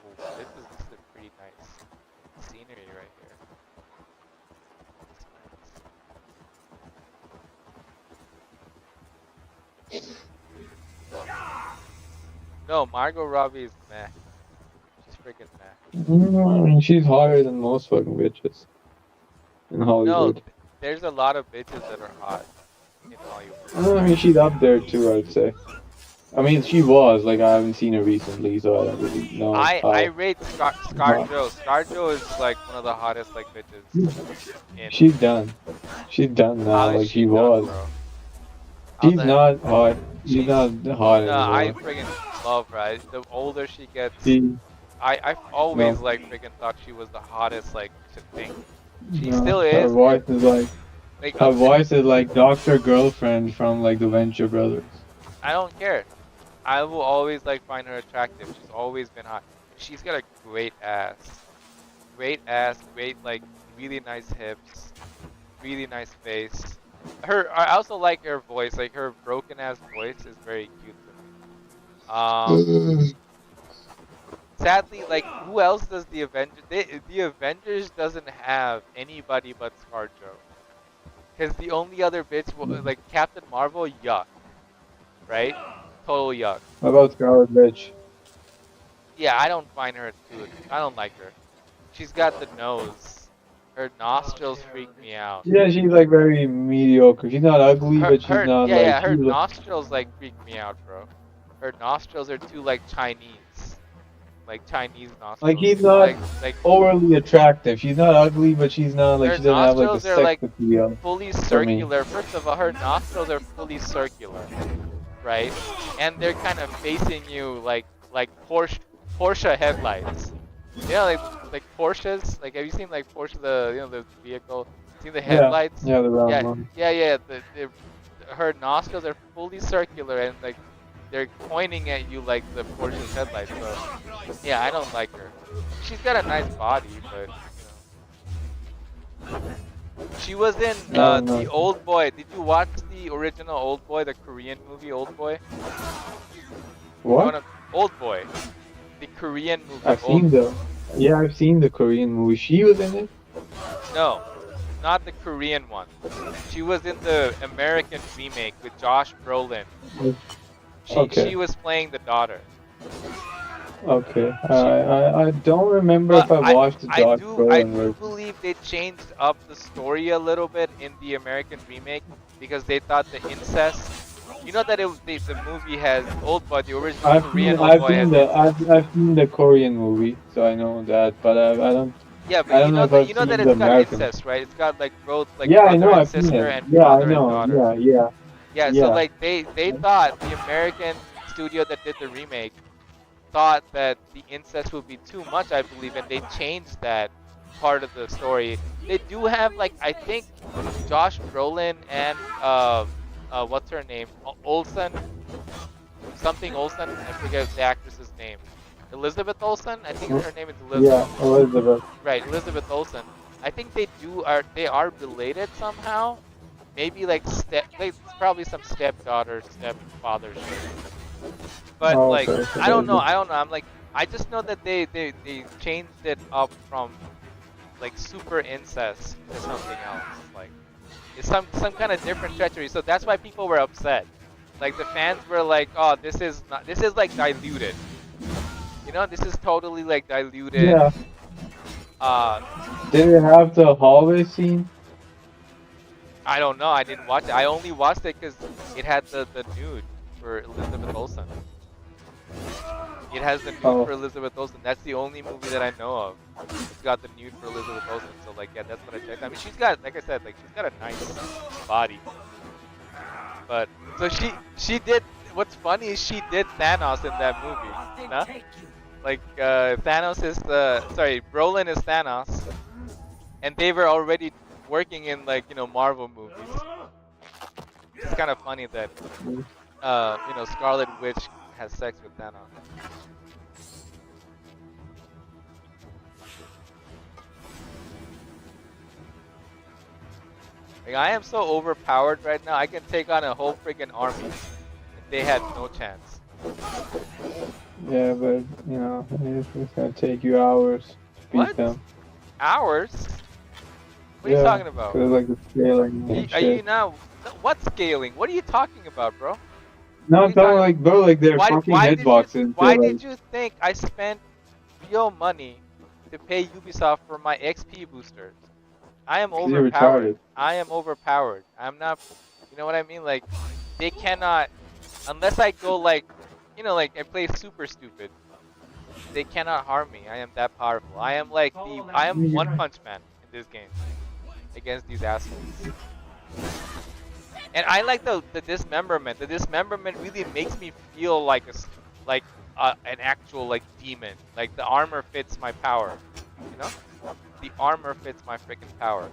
ooh, this is a pretty nice scenery right here. This is nice. No, Margot Robbie is meh. She's freaking meh. She's hotter than most fucking bitches in No, Hollywood. there's a lot of bitches that are hot in Hollywood. I mean, she's up there too, I'd say. I mean, she was like I haven't seen her recently, so I don't really know I how. rate ScarJo. ScarJo is like one of the hottest like bitches in. She's done. She's done How now. is Like she she done, was. bro? How She's the not hot. She's she's not hot no, I anymore. freaking love her. The older she gets, She I've always no, like freaking thought she was the hottest like thing. She no. still Her is. voice is like Like her voice is like Doctor Girlfriend from like the Venture Brothers. I don't care. I will always like find her attractive. She's always been hot. She's got a great ass. Great ass, great like really nice hips, really nice face. I also like her voice. Like her broken ass voice is very cute to me. Sadly, like who else does the Avengers? The Avengers doesn't have anybody but ScarJo. Cause the only other bitch, like Captain Marvel, yuck, right? Total yuck. How about Scarlet Witch? Yeah, I don't find her too. I don't like her. She's got the nose. Her nostrils freak me out. Yeah, she's like very mediocre. She's not ugly, but she's not like Her she's nostrils like freak me out, bro. Her nostrils are too like Chinese like nostrils. she's not Like overly attractive. She's not ugly, but she's not like her she doesn't have like the nostrils are sex like appeal fully for me. circular. First of all, her nostrils are fully circular, right? And they're kind of facing you like Porsche headlights. You know, like Porsches. Like, have you seen like Porsche the vehicle? Seen the Yeah, headlights? yeah, the round Yeah, one. yeah. Her nostrils are fully circular and like they're pointing at you like the Porsche's headlights. So yeah, I don't like her. She's got a nice body, but she was in No, no. the Old Boy. Did you watch the original Old Boy, the Korean movie Old Boy? You What? wanna Old Boy? The Korean movie I've Old seen the. Yeah, I've seen the Korean movie. She was in it. No, not the Korean one. She was in the American remake with Josh Brolin. Okay. She was playing the daughter. Okay. She, I don't remember if but I watched the Josh I Brolin do version. believe they changed up the story a little bit in the American remake because they thought the incest. You know that the movie has Old Boy, the original Korean Old Boy has incest. I've seen the Korean movie, so I know that. But Yeah, I but don't know if I've you know that seen the it's got American. incest, right? It's got like both like Yeah, I brother know. and I've seen sister it. and Yeah, I father and know. daughter. Yeah, yeah. Yeah, so Yeah. like they thought the American studio that did the remake thought that the incest would be too much, I believe, and they changed that part of the story. They do have like I think Josh Brolin and what's her name? Olsen, something Olsen. I forget the actress's name. Elizabeth Olsen. I think her name is Yeah, Elizabeth. Elizabeth. Right, Elizabeth Olsen. I think they are related somehow. Maybe like it's probably some stepdaughter, stepfather shit. But Oh, like okay, so I don't know, maybe. I don't know. I'm like I just know that they changed it up from like super incest to something else. Like it's some kind of different treachery. So that's why people were upset. Like the fans were like, "Oh, this is like diluted. You know, this is totally like diluted." Yeah. Uh, Did it have the hallway scene? I don't know. I didn't watch it. I only watched it because it had the nude for Elizabeth Olsen. It has the nude Oh. for Elizabeth Olsen. That's the only movie that I know of. It's got the nude for Elizabeth Olsen. So like, yeah, that's what I checked. I mean, she's got, like I said, like she's got a nice body. But so she did. What's funny is she did Thanos in that movie. You know? Like Thanos is Brolin is Thanos, and they were already working in like Marvel movies. It's kind of funny that Scarlet Witch has sex with Thanos. Like I am so overpowered right now. I can take on a whole freaking army, and they had no chance. Yeah, but it's gonna take you hours to beat What? them. Hours? What are you Yeah, talking about? cause like the scaling and Are you shit. now? What scaling? What are you talking about, bro? No, What are I'm you talking talking? like, bro, like they're Why? fucking Why did you? hitboxes. They're Why like, did you think I spent real money to pay Ubisoft for my XP boosters? I am cause you're overpowered. retarded. I am overpowered. I'm not. You know what I mean? Like they cannot, unless I go like, like I play super stupid. They cannot harm me. I am that powerful. I am like I am One Punch Man in this game against these assholes. And I like the dismemberment. The dismemberment really makes me feel like an actual like demon. Like the armor fits my power. You know? The armor fits my freaking power.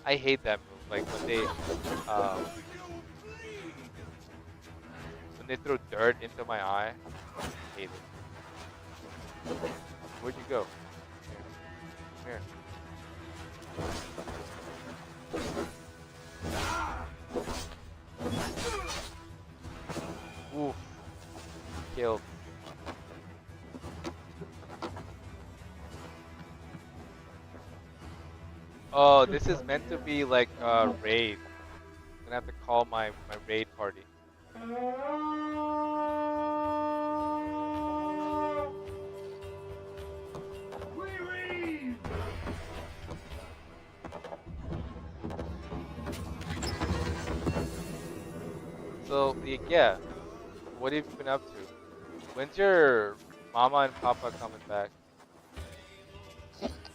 I hate that move. Like um, when they throw dirt into my eye. I hate it. Where'd you go? Here. Here. Oof. Killed. Oh, this is meant to be like a raid. I'm gonna have to call my raid party. So yeah, what have you been up to? When's your mama and papa coming back?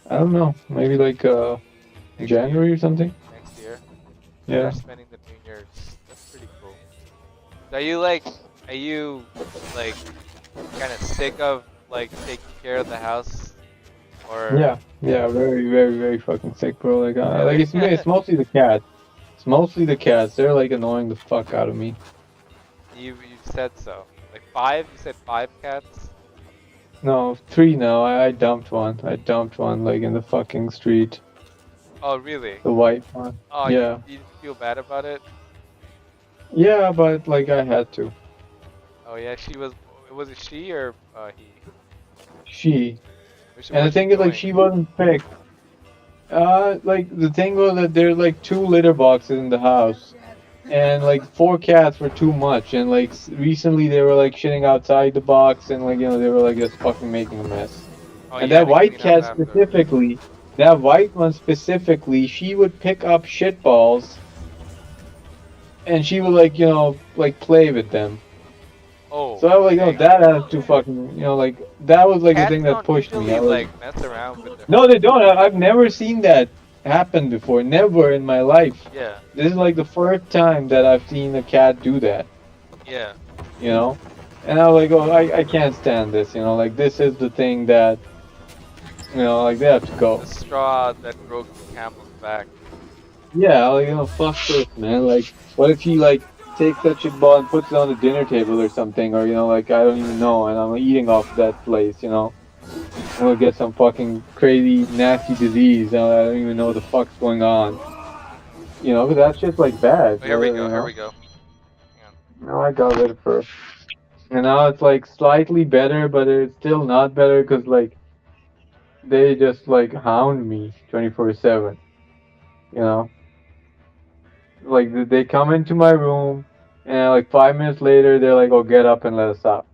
I don't know, maybe like Next year? January or something. Next year? So they're Yeah. spending the New Year's. That's pretty cool. So are you like kind of sick of like taking care of the house, or Yeah, yeah, very, very, very fucking sick, bro. Like really? it's mostly the cats. It's mostly the cats. They're like annoying the fuck out of me. You said so. Like five? You said five cats? No, three now. I dumped one. I dumped one like in the fucking street. Oh really? The white one. Oh, Yeah. you didn't feel bad about it? Yeah, but like I had to. Oh yeah, she was. Was it she or he? She. What And the was she thing is, like, doing? she wasn't picked. Like the thing was that there's like two litter boxes in the house, and like four cats were too much. And like recently they were like shitting outside the box, and like they were like just fucking making a mess. Oh, And you that had to white clean up cat after. specifically, that white one specifically, she would pick up shit balls, and she would like like play with them. So Oh, I was like, oh, dang. that has to fucking, like that was like the Cats thing that don't pushed me. I usually was, like mess around with their no, homes. they don't. I've never seen that happen before. Never in my life. Yeah, This is like the first time that I've seen a cat do that. yeah. You know, and I was like, oh, I can't stand this. Like this is the thing that, like they have to The go. straw that broke the camel's back. Yeah, like, fuck this, man. Like, what if he like takes that shit ball and puts it on the dinner table or something, or like I don't even know, and I'm eating off that place. I'm gonna get some fucking crazy, nasty disease, and I don't even know what the fuck's going on. 'Cause that shit's like bad. Oh, here we go. Here we go. Hang on. No, I got it first, and now it's like slightly better, but it's still not better because like they just like hound me 24/7. You know, like they come into my room, and like 5 minutes later they're like, "Oh, get up and let us out."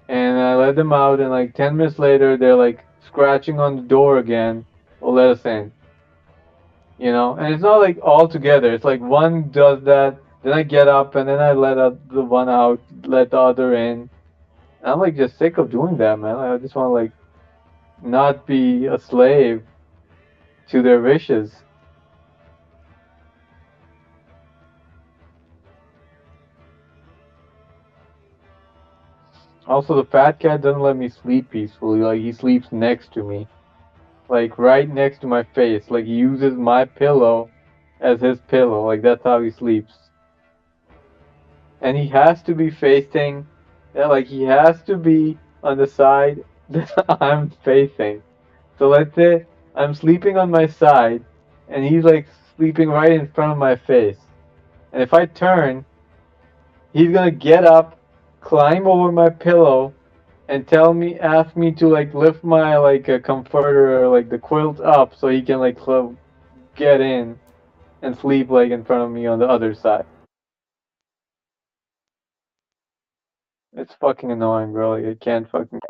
And I let them out, and like 10 minutes later they're like scratching on the door again. "Oh, let us in." And it's not like all together. It's like one does that, then I get up, and then I let the one out, let the other in. And I'm like just sick of doing that, man. I just want to like not be a slave to their wishes. Also, the fat cat doesn't let me sleep peacefully. Like he sleeps next to me, like right next to my face. Like he uses my pillow as his pillow. Like that's how he sleeps. And he has to be facing, yeah, like he has to be on the side that I'm facing. So let's say I'm sleeping on my side, and he's like sleeping right in front of my face. And if I turn, he's gonna get up, climb over my pillow, and ask me to like lift my like a comforter or like the quilt up so he can like get in and sleep like in front of me on the other side. It's fucking annoying, bro. Like I can't fucking.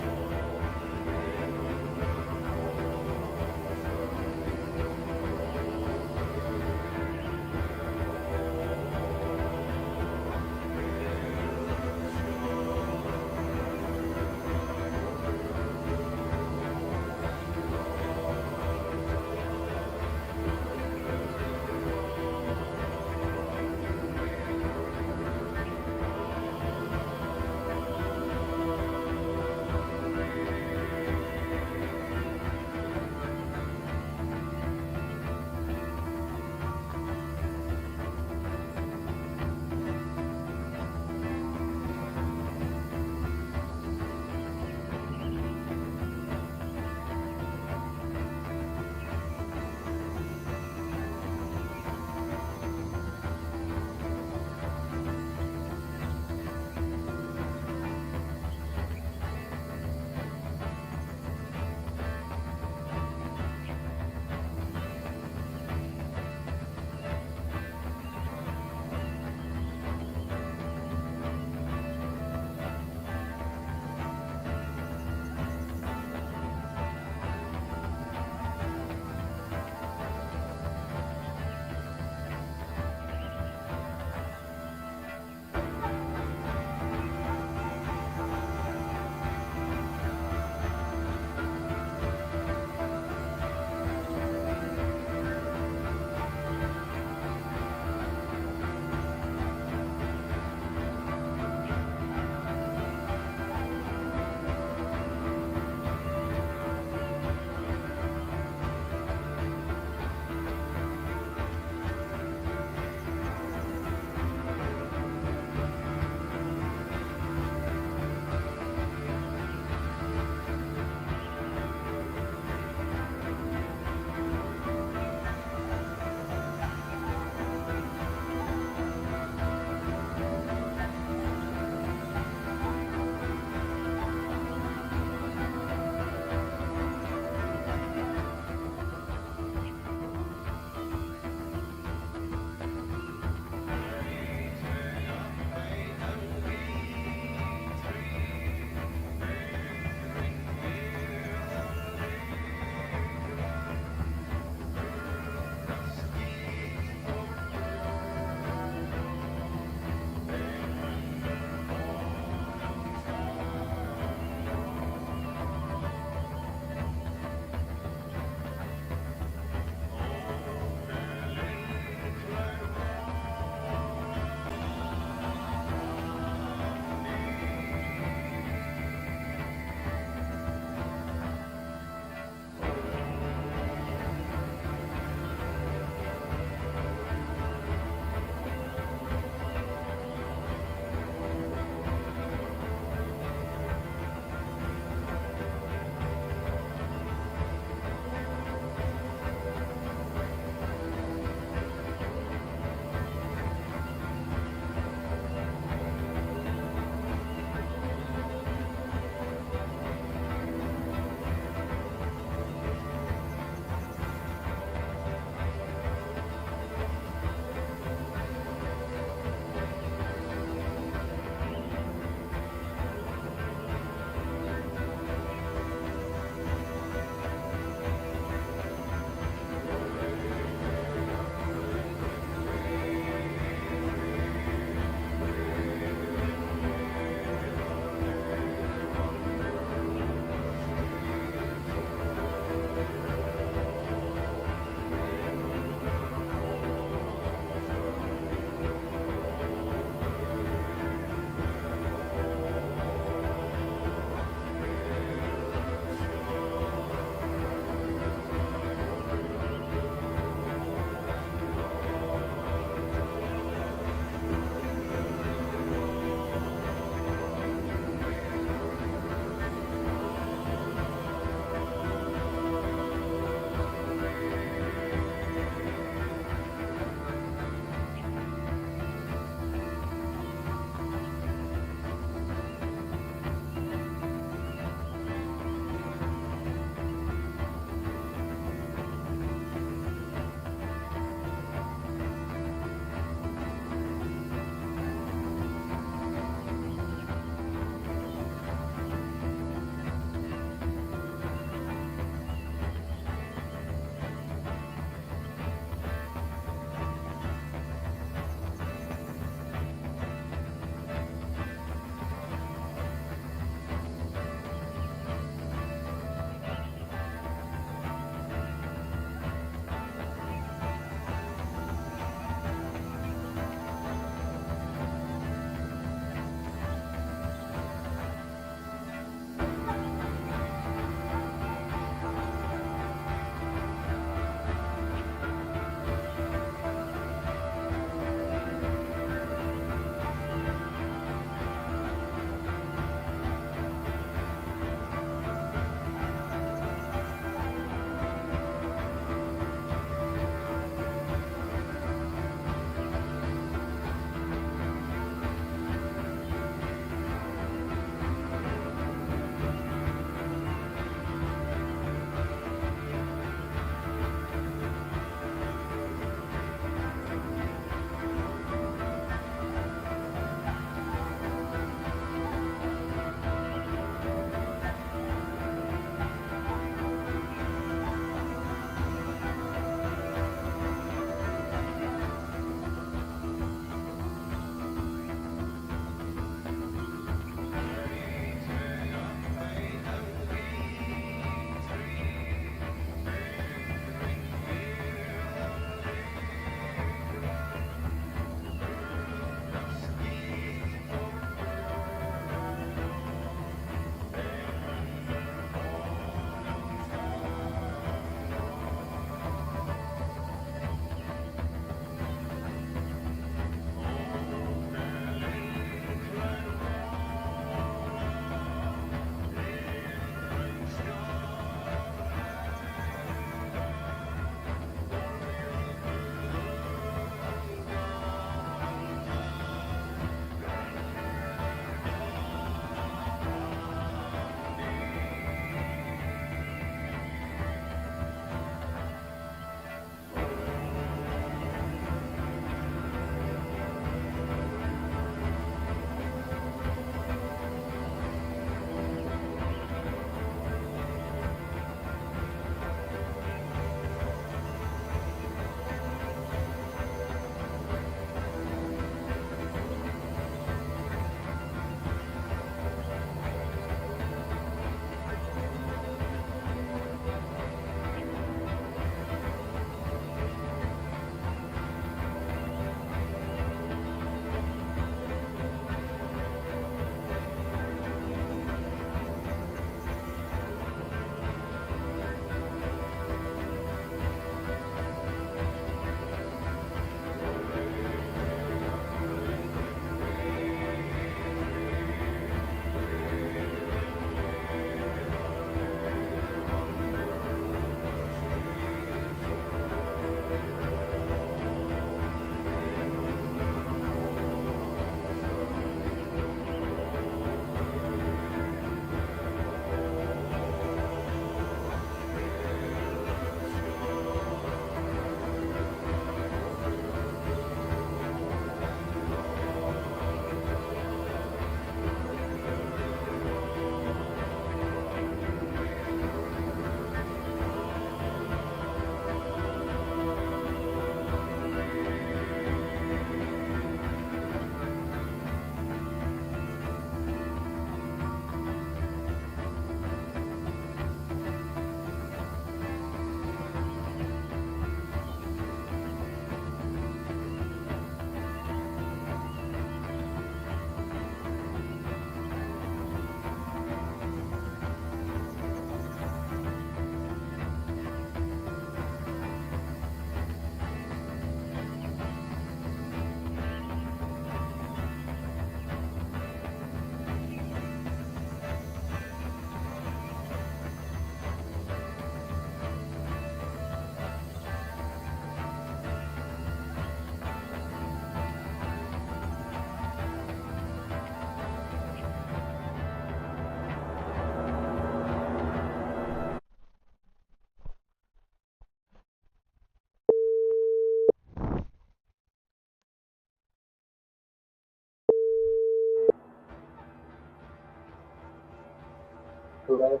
Hello?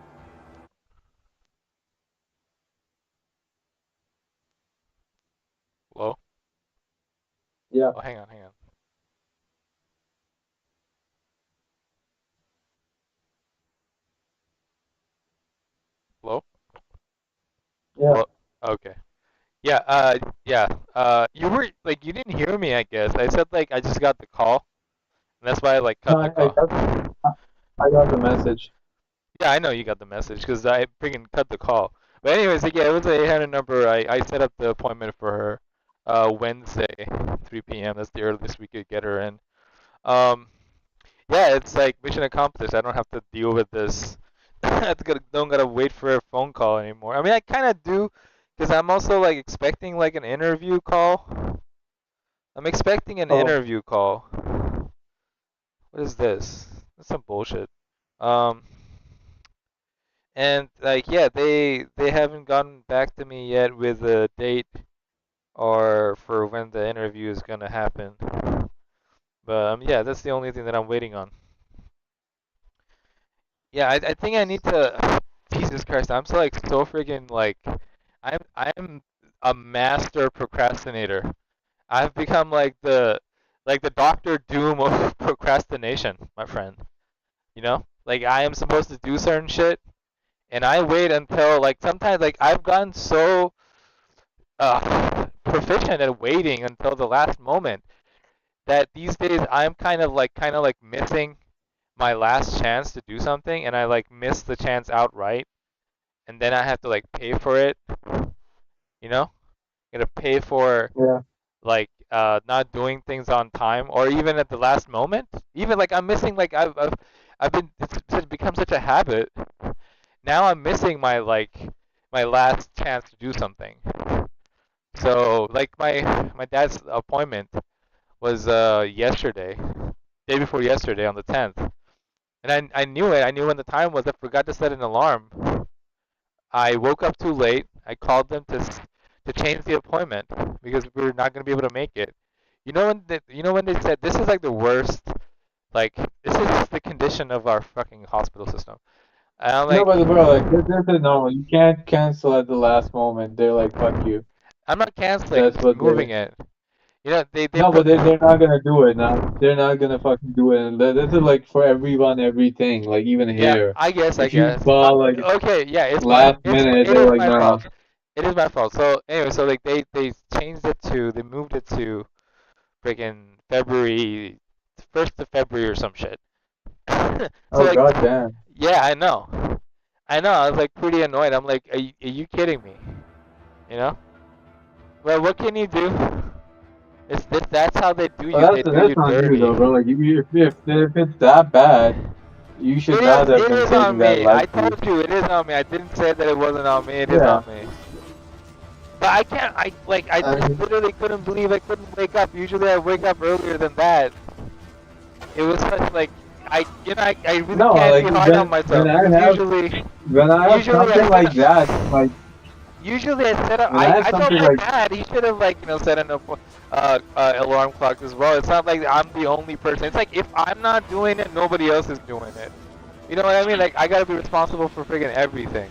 Hello? Yeah. Oh, hang on, hang on. Hello? Yeah. Hello? Okay. Yeah, yeah. You were like you didn't hear me, I guess. I said like I just got the call, and that's why I like No, cut the I call. got I got the message. Yeah, I know you got the message because I freaking cut the call. But anyways, like, yeah, it was a 800 number. I set up the appointment for her, Wednesday, 3 p.m. That's the earliest we could get her in. Um, yeah, it's like mission accomplished. I don't have to deal with this. Don't gotta wait for a phone call anymore. I mean, I kind of do, because I'm also like expecting like an interview call. I'm expecting an Oh, interview call. What is this? That's some bullshit. Um, and like yeah, they haven't gotten back to me yet with a date or for when the interview is gonna happen. But yeah, that's the only thing that I'm waiting on. Yeah, I think I need to. Jesus Christ, I'm so like so freaking like I'm a master procrastinator. I've become like the Doctor Doom of procrastination, my friend. You know, like I am supposed to do certain shit, and I wait until like sometimes like I've gotten so proficient at waiting until the last moment that these days I'm kind of like missing my last chance to do something, and I like miss the chance outright, and then I have to like pay for it. You know, gotta pay for yeah. like not doing things on time or even at the last moment. Even like I'm missing like I've been it's become such a habit. Now I'm missing my last chance to do something. So like my dad's appointment was yesterday, day before yesterday on the 10th. And I knew it. I knew when the time was. I forgot to set an alarm. I woke up too late. I called them to change the appointment because we were not going to be able to make it. You know when they said this is like the worst, like this is the condition of our fucking hospital system. And I'm No, like, but bro, like this is normal. You can't cancel at the last moment. They're like, fuck you. I'm not canceling. I'm That's just what moving they're. it. You know, they No, but put. they're not gonna do it now. They're not gonna fucking do it. And this is like for everyone, everything. Like even Yeah, here, I guess, I if you guess. call like Okay, yeah, last minute, it they're is like, my no. fault. It is my fault. So anyway, so like they moved it to freaking February, 1st of February or some shit. So Oh like, god damn. yeah, I know. I was like pretty annoyed. I'm like, are you kidding me? You know? Well, what can you do? That's how they do you. Well, They do that's you on you dirty. though, bro. Like if it's that bad, you should not have It been is on taking that me. I lightly. told you it is on me. I didn't say that it wasn't on me. It is Yeah. on me. But I can't. I I just mean, literally couldn't believe I couldn't wake up. Usually I wake up earlier than that. It was such like I really no, can't be like hard on myself because when I have usually I something set like up that, like usually I set up when I have I told something my like dad he should have like set an alarm clock as well. It's not like I'm the only person. It's like if I'm not doing it, nobody else is doing it. You know what I mean? Like I gotta be responsible for freaking everything.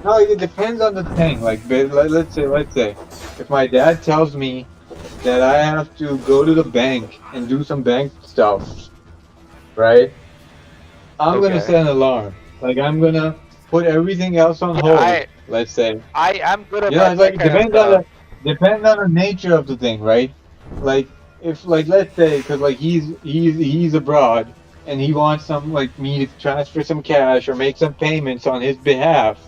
no, like, it depends on the thing. Like, but let's say, if my dad tells me that I have to go to the bank and do some bank stuff, right? I'm gonna Okay. set an alarm. Like, I'm gonna put everything else on Yeah, hold. Let's say, I'm good you know, about it's like that it kind of depends on stuff. the nature of the thing, right? Like, if like let's say, because like he's abroad and he wants some like me to transfer some cash or make some payments on his behalf,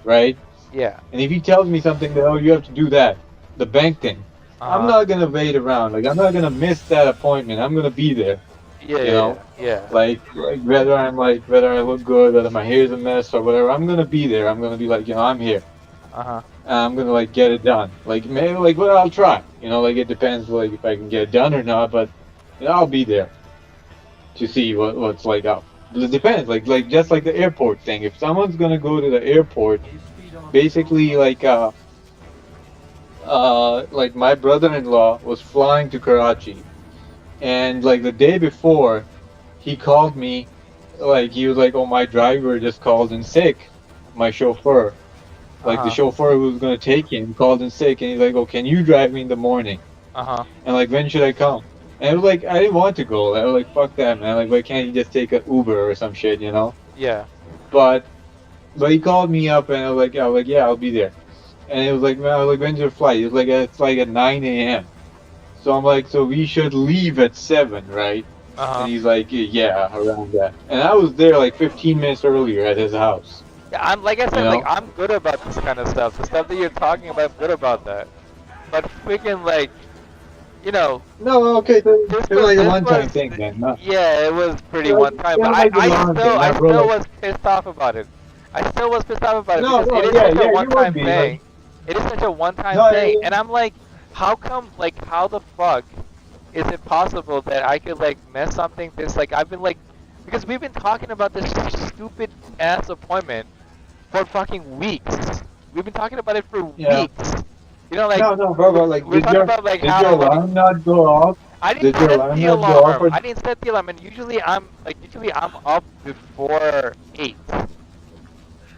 right? Yeah. And if he tells me something that, oh, you have to do that, the bank thing, I'm Uh huh. not gonna wait around. Like, I'm not gonna miss that appointment. I'm gonna be there, Yeah, you yeah, know? yeah, yeah. Like whether I look good, whether my hair's a mess or whatever, I'm gonna be there. I'm gonna be like, I'm here. Uh huh. I'm gonna like get it done. Like maybe like well, I'll try. Like it depends like if I can get it done or not, but I'll be there to see what's like up. But it depends. Like just like the airport thing. If someone's gonna go to the airport, basically like my brother-in-law was flying to Karachi, and like the day before, he called me like he was like, "Oh, my driver just called in sick, my chauffeur." Like the Uh-huh. chauffeur who was gonna take him called in sick, and he's like, "Oh, can you drive me in the morning?" Uh-huh. And like, when should I come? And I was like, I didn't want to go. I was like, fuck that, man. Like, why can't you just take an Uber or some shit, you know? Yeah. But he called me up, and I was like, yeah, I'll be there. And it was like, man, I was like, when's your flight? It was like, it's like at 9 a.m. So I'm like, so we should leave at 7, right? And Uh-huh. he's like, yeah, around that. And I was there like 15 minutes earlier at his house, Yeah, I'm like I you said, like know? I'm good about this kind of stuff. The stuff that you're talking about, I'm good about that. But freaking like, you know, No, okay, so this it's was like a this one-time was thing, then. No, yeah, it was pretty like, one time. But yeah, like the alarm thing, I now, bro. still Like, was pissed off about it. I still was pissed off about it no, because it no, is yeah, such a yeah, you would one-time be like, thing. It is such a one-time no, thing, yeah, and I'm like, how come? Like, how the fuck is it possible that I could like mess something this like I've been like because we've been talking about this stupid ass appointment for fucking weeks. We've been talking about it for yeah. weeks. You know, like No, no, bro, but like, we're talking about like did your how like alarm not go off? I didn't Did your set alarm the not go off? alarm. Or, I didn't set the alarm, and usually I'm up before 8.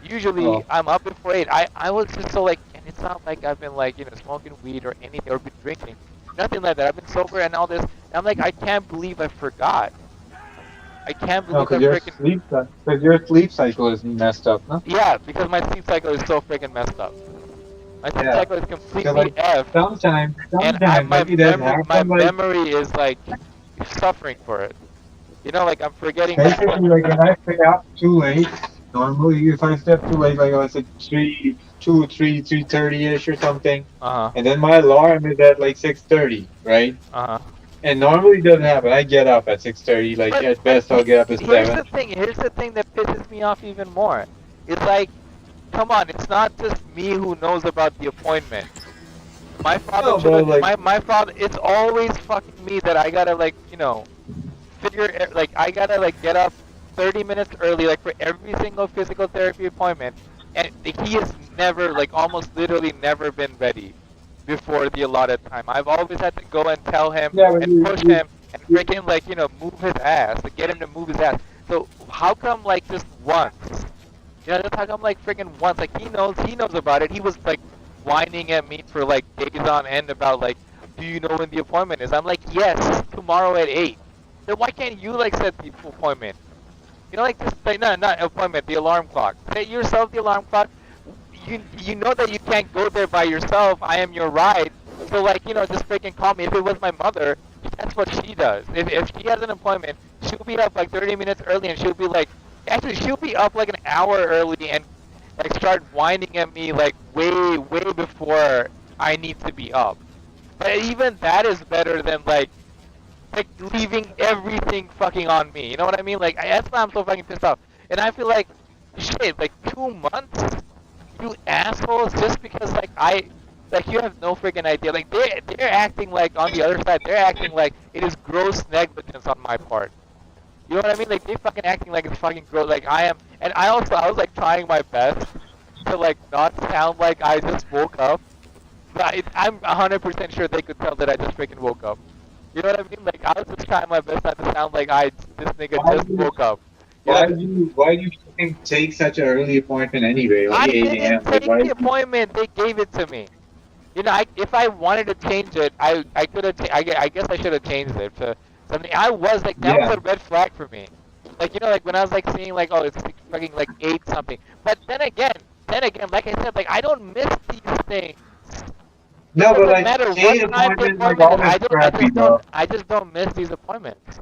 Usually oh, I'm up before 8. I was just so like, and it's not like I've been like smoking weed or anything or been drinking, nothing like that. I've been sober and all this. And I'm like, I can't believe I forgot. I can't no, believe I freaking because your sleep cycle is messed up, no? yeah, because my sleep cycle is so freaking messed up. My sleep Yeah. cycle is Because completely like, f, sometimes, my like it does my happen, like, memory is like suffering for it. You know, like I'm forgetting like basically, like, if I stay up too late, normally if I step too late, like, I was at 3:30-ish or something, uh huh, and then my alarm is at like 6:30, right? uh huh. And normally it doesn't happen. I get up at 6:30, like, at But best I'll get up at here's 7. the thing. Here's the thing that pisses me off even more. It's like, come on, it's not just me who knows about the appointment. My father No, should bro, have. like, My father. It's always fucking me that I gotta like figure like I gotta like get up 30 minutes early like for every single physical therapy appointment, and he has never like almost literally never been ready before the allotted time. I've always had to go and tell him yeah, but and push him and you freaking like move his ass to get him to move his ass. So how come like just once? Just how come like freaking once? Like he knows about it. He was like whining at me for like days on end about like, do you know when the appointment is? I'm like, yes, tomorrow at 8. Then why can't you like set the appointment? Like just like not appointment, the alarm clock. Set yourself the alarm clock. You know that you can't go there by yourself. I am your ride. So like just freaking call me. If it was my mother, that's what she does. If she has an appointment, she'll be up like 30 minutes early, and she'll be like, actually she'll be up like an hour early and like start whining at me like way before I need to be up. But even that is better than like leaving everything fucking on me. You know what I mean? Like that's why I'm so fucking pissed off. And I feel like shit, like 2 months, you assholes, just because like you have no freaking idea. Like they're acting like on the other side, they're acting like it is gross negligence on my part. You know what I mean? Like they fucking acting like it's fucking gross. Like I am, and I was like trying my best to like not sound like I just woke up. But I'm 100% sure they could tell that I just freaking woke up. You know what I mean? Like I was just trying my best not to sound like this nigga why just do you woke up. You know, why do you fucking take such an early appointment anyway? Like I 8 didn't a.m. Like, take why? the appointment. They gave it to me. If I wanted to change it, I could have. I guess I should have changed it to something. I was like that was Yeah. a red flag for me. Like like when I was like seeing like oh it's like fucking like 8 something. But then again, like I said, like I don't miss these things. It No, but doesn't like matter 8 what time the appointments like appointment is. always crappy, bro. I just don't miss these appointments.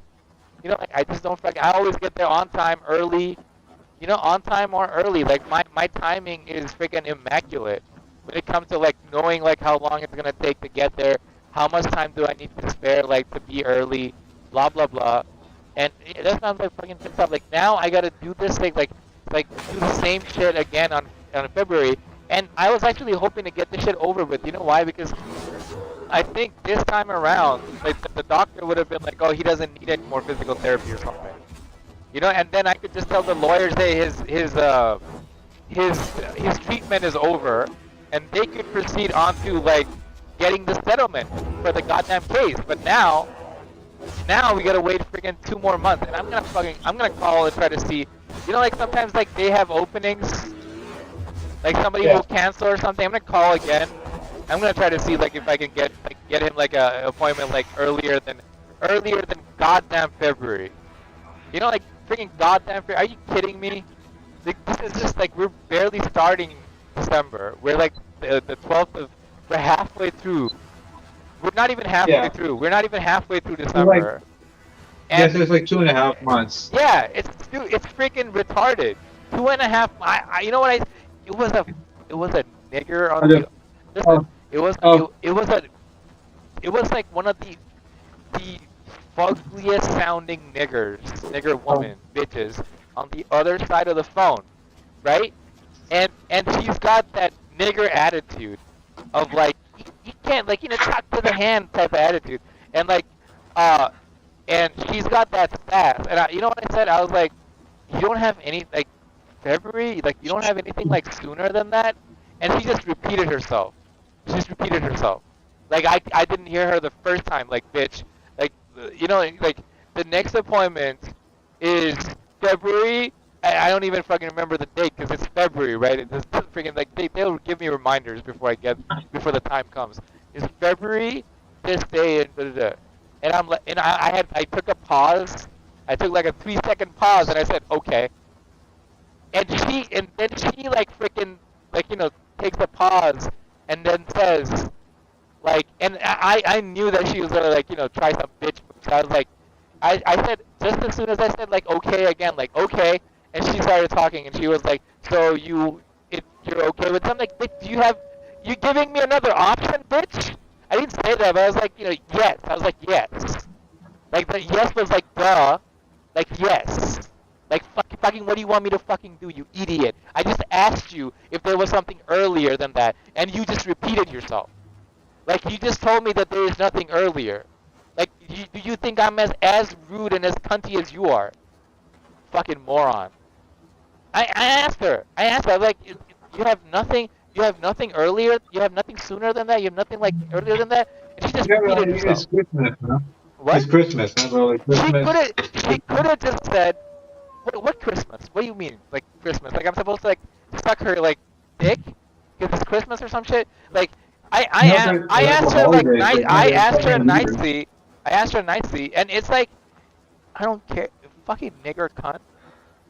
Like I just don't fucking. I always get there on time, early. On time or early. Like my timing is freaking immaculate when it comes to like knowing like how long it's gonna take to get there, how much time do I need to spare like to be early, blah blah blah. And that sounds like fucking pissed off. Like now I gotta do this thing like do the same shit again on February. And I was actually hoping to get this shit over with. You know why? Because I think this time around, like the doctor would have been like, oh, he doesn't need any more physical therapy or something. And then I could just tell the lawyers, hey, his treatment is over, and they could proceed on to like getting the settlement for the goddamn case. But now Now we gotta wait freaking 2 more months, and I'm gonna call and try to see. You know, like sometimes like they have openings, like somebody Yeah. will cancel or something. I'm gonna call again. I'm gonna try to see like if I can get him like a appointment like earlier than goddamn February. You know, like freaking goddamn February. Are you kidding me? Like, this is just like we're barely starting December. We're like the 12th of. We're halfway through. We're not even halfway Yeah. through. We're not even halfway through So like, December. Yes, And it's like 2.5 months. yeah, it's freaking retarded. 2.5. You know what I? It was a it was a nigger on the. Listen, Oh, it was oh, it was like one of the fuggliest sounding nigger oh, woman bitches on the other side of the phone, right? And she's got that nigger attitude of like you can't like talk to the hand type of attitude, and like uh and she's got that sass. And you know what I said? I was like, you don't have any like February, like you don't have anything like sooner than that. And she just repeated herself. She just repeated herself. Like I didn't hear her the first time. Like bitch, like like the next appointment is February. I don't even fucking remember the date because it's February, right? It's freaking like they'll give me reminders before the time comes. It's February, this day, and da da da. And I'm like, and I took a pause. I took like a 3-second pause, and I said, okay. And then she like freaking like takes a pause, and then says like, and I knew that she was gonna like try some bitch. So I was like, I said just as soon as I said like okay again, like okay, and she started talking, and she was like, so you're okay with something? Like, bitch, you giving me another option, bitch? I didn't say that, but I was like, yes. I was like, yes. Like the yes was like duh, like yes. Like fucking, what do you want me to fucking do, you idiot? I just asked you if there was something earlier than that, and you just repeated yourself. Like you just told me that there is nothing earlier. Like, do you think I'm as rude and as cunty as you are? Fucking moron. I asked her. I was like, you have nothing. You have nothing earlier. You have nothing sooner than that. You have nothing like earlier than that. And she just Yeah, well, repeated herself. it's Christmas, huh? What? It's Christmas, huh? Well, like She could Christmas. have. She could have just said, what Christmas? What do you mean, like Christmas? Like I'm supposed to like suck her like dick because it's Christmas or some shit? Like No, but I like a asked her like holiday, nice. like not I a asked her fucking year. nicely. I asked her nicely, and it's like I don't care. Fucking nigger cunt.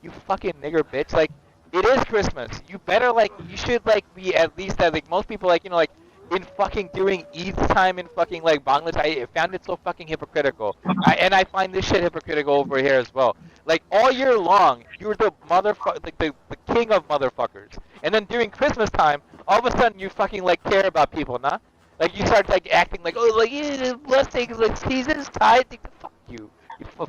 You fucking nigger bitch. Like, it is Christmas. You better like, you should like be at least as like most people like like in fucking during Eid time in fucking like Bangladesh. I found it so fucking hypocritical. And I find this shit hypocritical over here as well. Like all year long, you're the motherfucker, like the king of motherfuckers. And then during Christmas time, all of a sudden you fucking like care about people, nah? Like you start like acting like, oh, like yeah, blessings, like seasons tied. Fuck you.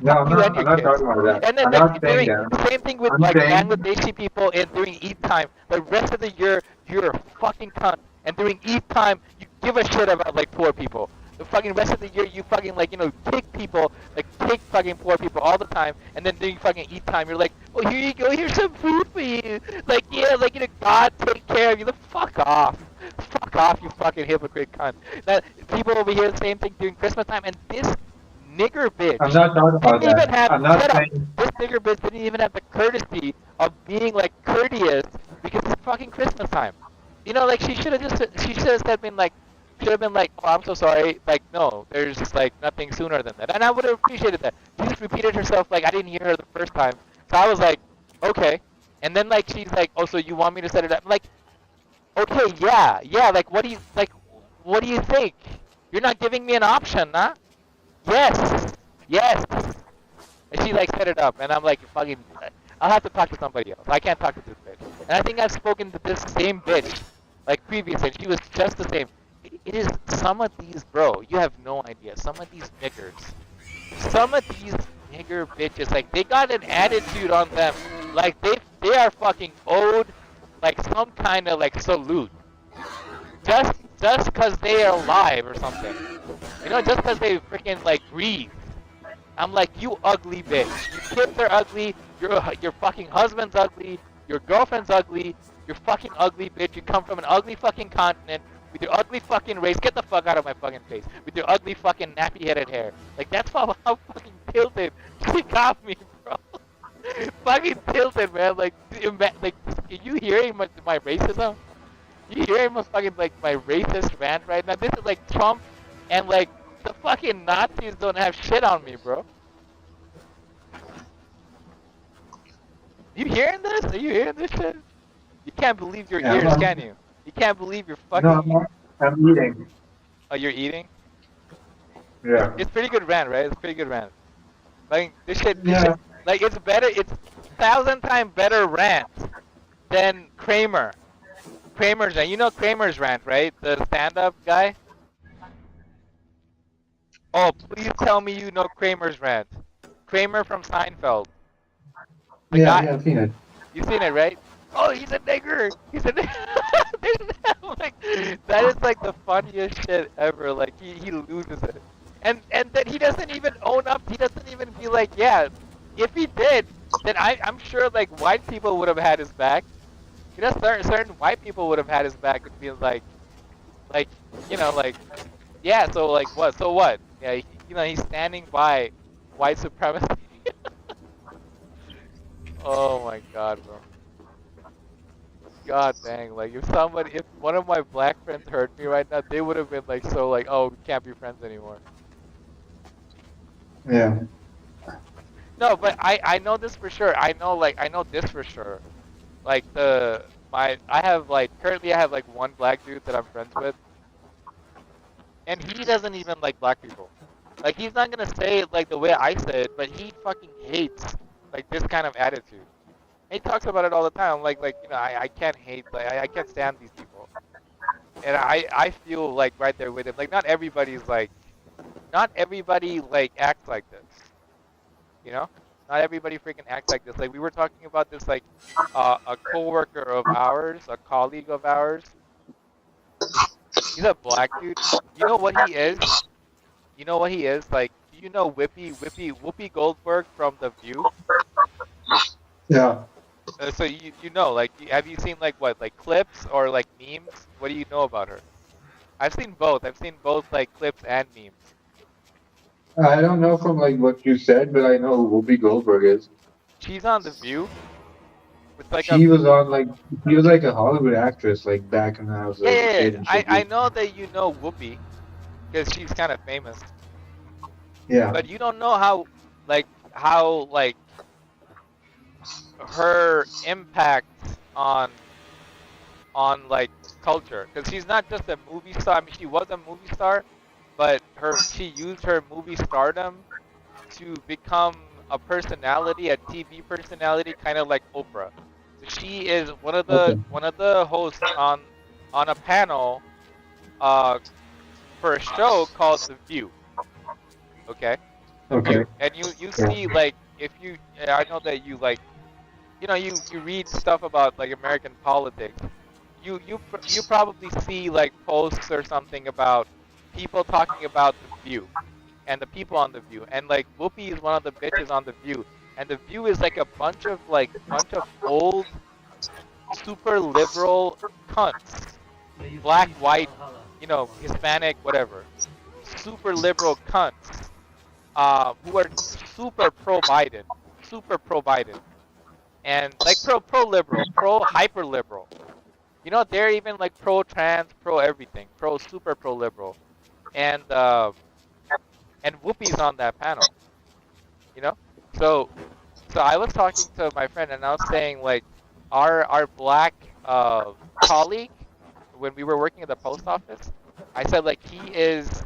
No, Fuck you and I'm your not kids. talking about that. And then I'm like not saying during that. same thing with I'm like saying Bangladeshi people and during Eid time. The rest of the year you're a fucking cunt. And during Eid time you give a shit about like poor people. The fucking rest of the year you fucking like kick people, like kick fucking poor people all the time. And then during fucking Eid time you're like, oh here you go, here's some food for you. Like yeah, like God take care of you. Fuck off. Fuck off, you fucking hypocrite cunt. That people over here the same thing during Christmas time, and this nigger I'm bitch not talking about didn't even that. have I'm not shut up. saying This nigger bitch didn't even have the courtesy of being like courteous because it's fucking Christmas time. Like she should have said been like should have been like, oh, I'm so sorry. Like no, there's just like nothing sooner than that, and I would have appreciated that. She just repeated herself like I didn't hear her the first time, so I was like, okay. And then like she's like, oh, so you want me to set it up? I'm like, okay, yeah. Like what do you think? You're not giving me an option, huh? Yes. And she like set it up, and I'm like, fucking, I'll have to talk to somebody else. I can't talk to this bitch. And I think I've spoken to this same bitch, like previously, and she was just the same. It is some of these, bro. You have no idea. Some of these niggers, some of these nigger bitches, like they got an attitude on them, like they are fucking owed, like some kind of like salute, just cause they are alive or something. Just cause they freaking like breathe. I'm like, you ugly bitch. Your kids are ugly. Your fucking husband's ugly. Your girlfriend's ugly. You're fucking ugly bitch. You come from an ugly fucking continent. With your ugly fucking race, get the fuck out of my fucking face. With your ugly fucking nappy-headed hair. Like, that's how fucking tilted she got me, bro. Fucking tilted, man. Like, like, are you hearing my racism? You hearing my fucking, like, my racist rant right now? This is like Trump and, like, the fucking Nazis don't have shit on me, bro. You hearing this? Are you hearing this shit? You can't believe your Yeah, ears, can you? You can't believe your no, fucking. I'm eating. Oh, you're eating? Yeah. It's pretty good rant, right? It's pretty good rant. Like this shit, Yeah. like it's better. It's 1,000 times better rant than Kramer. Kramer's rant. You know Kramer's rant, right? The stand-up guy. Oh, please tell me you know Kramer's rant. Kramer from Seinfeld. The Yeah, guy. yeah, I've seen it. You seen it, right? Oh, he's a nigger. He's a nigger. Like, that is like the funniest shit ever. Like he loses it, and then he doesn't even own up. He doesn't even be like, yeah. If he did, then I'm sure like white people would have had his back. You know, certain white people would have had his back and be like, you know, like, yeah. So like what? So what? Yeah, you know, he's standing by white supremacy. Oh my god, bro. God dang, like if one of my black friends heard me right now, they would have been like so like, oh, we can't be friends anymore. Yeah. No, but I know this for sure. I know this for sure. Like I have like currently I have like one black dude that I'm friends with, and he doesn't even like black people. Like he's not gonna say it like the way I say it, but he fucking hates like this kind of attitude. He talks about it all the time. Like you know, I can't hate, like I can't stand these people, and I feel like right there with him. Like not everybody like acts like this, you know. Not everybody freaking acts like this. Like we were talking about this, like a coworker of ours, a colleague of ours. He's a black dude. You know what he is? You know what he is? Like, do you know Whoopi Goldberg from The View? Yeah. So you know, like, have you seen like what, like clips or like memes? What do you know about her? I've seen both. I've seen both like clips and memes. I don't know from like what you said, but I know who Whoopi Goldberg is. She's on The View. It's like a She was on like she was like a Hollywood actress like back when I was yeah, like a yeah, kid yeah. and shit. I know that you know Whoopi because she's kind of famous, Yeah. but you don't know how her impact on like culture, because she's not just a movie star. I mean, she was a movie star, but she used her movie stardom to become a personality, a TV personality, kind of like Oprah. She is Okay. one of the hosts on a panel uh, for a show called The View. Okay, The Okay. View, and you Yeah. see like if you I know that you like you know you read stuff about like American politics. You probably see like posts or something about people talking about The View and the people on The View, and like Whoopi is one of the bitches on The View, and The View is like a bunch of old super liberal cunts, black, white, you know, Hispanic, whatever, super liberal cunts, who are super pro Biden, and like pro liberal, pro hyper liberal. You know, they're even like pro trans, pro everything, super pro liberal, and Whoopi's on that panel. You know, so I was talking to my friend and I was saying like our black colleague when we were working at the post office. I said like he is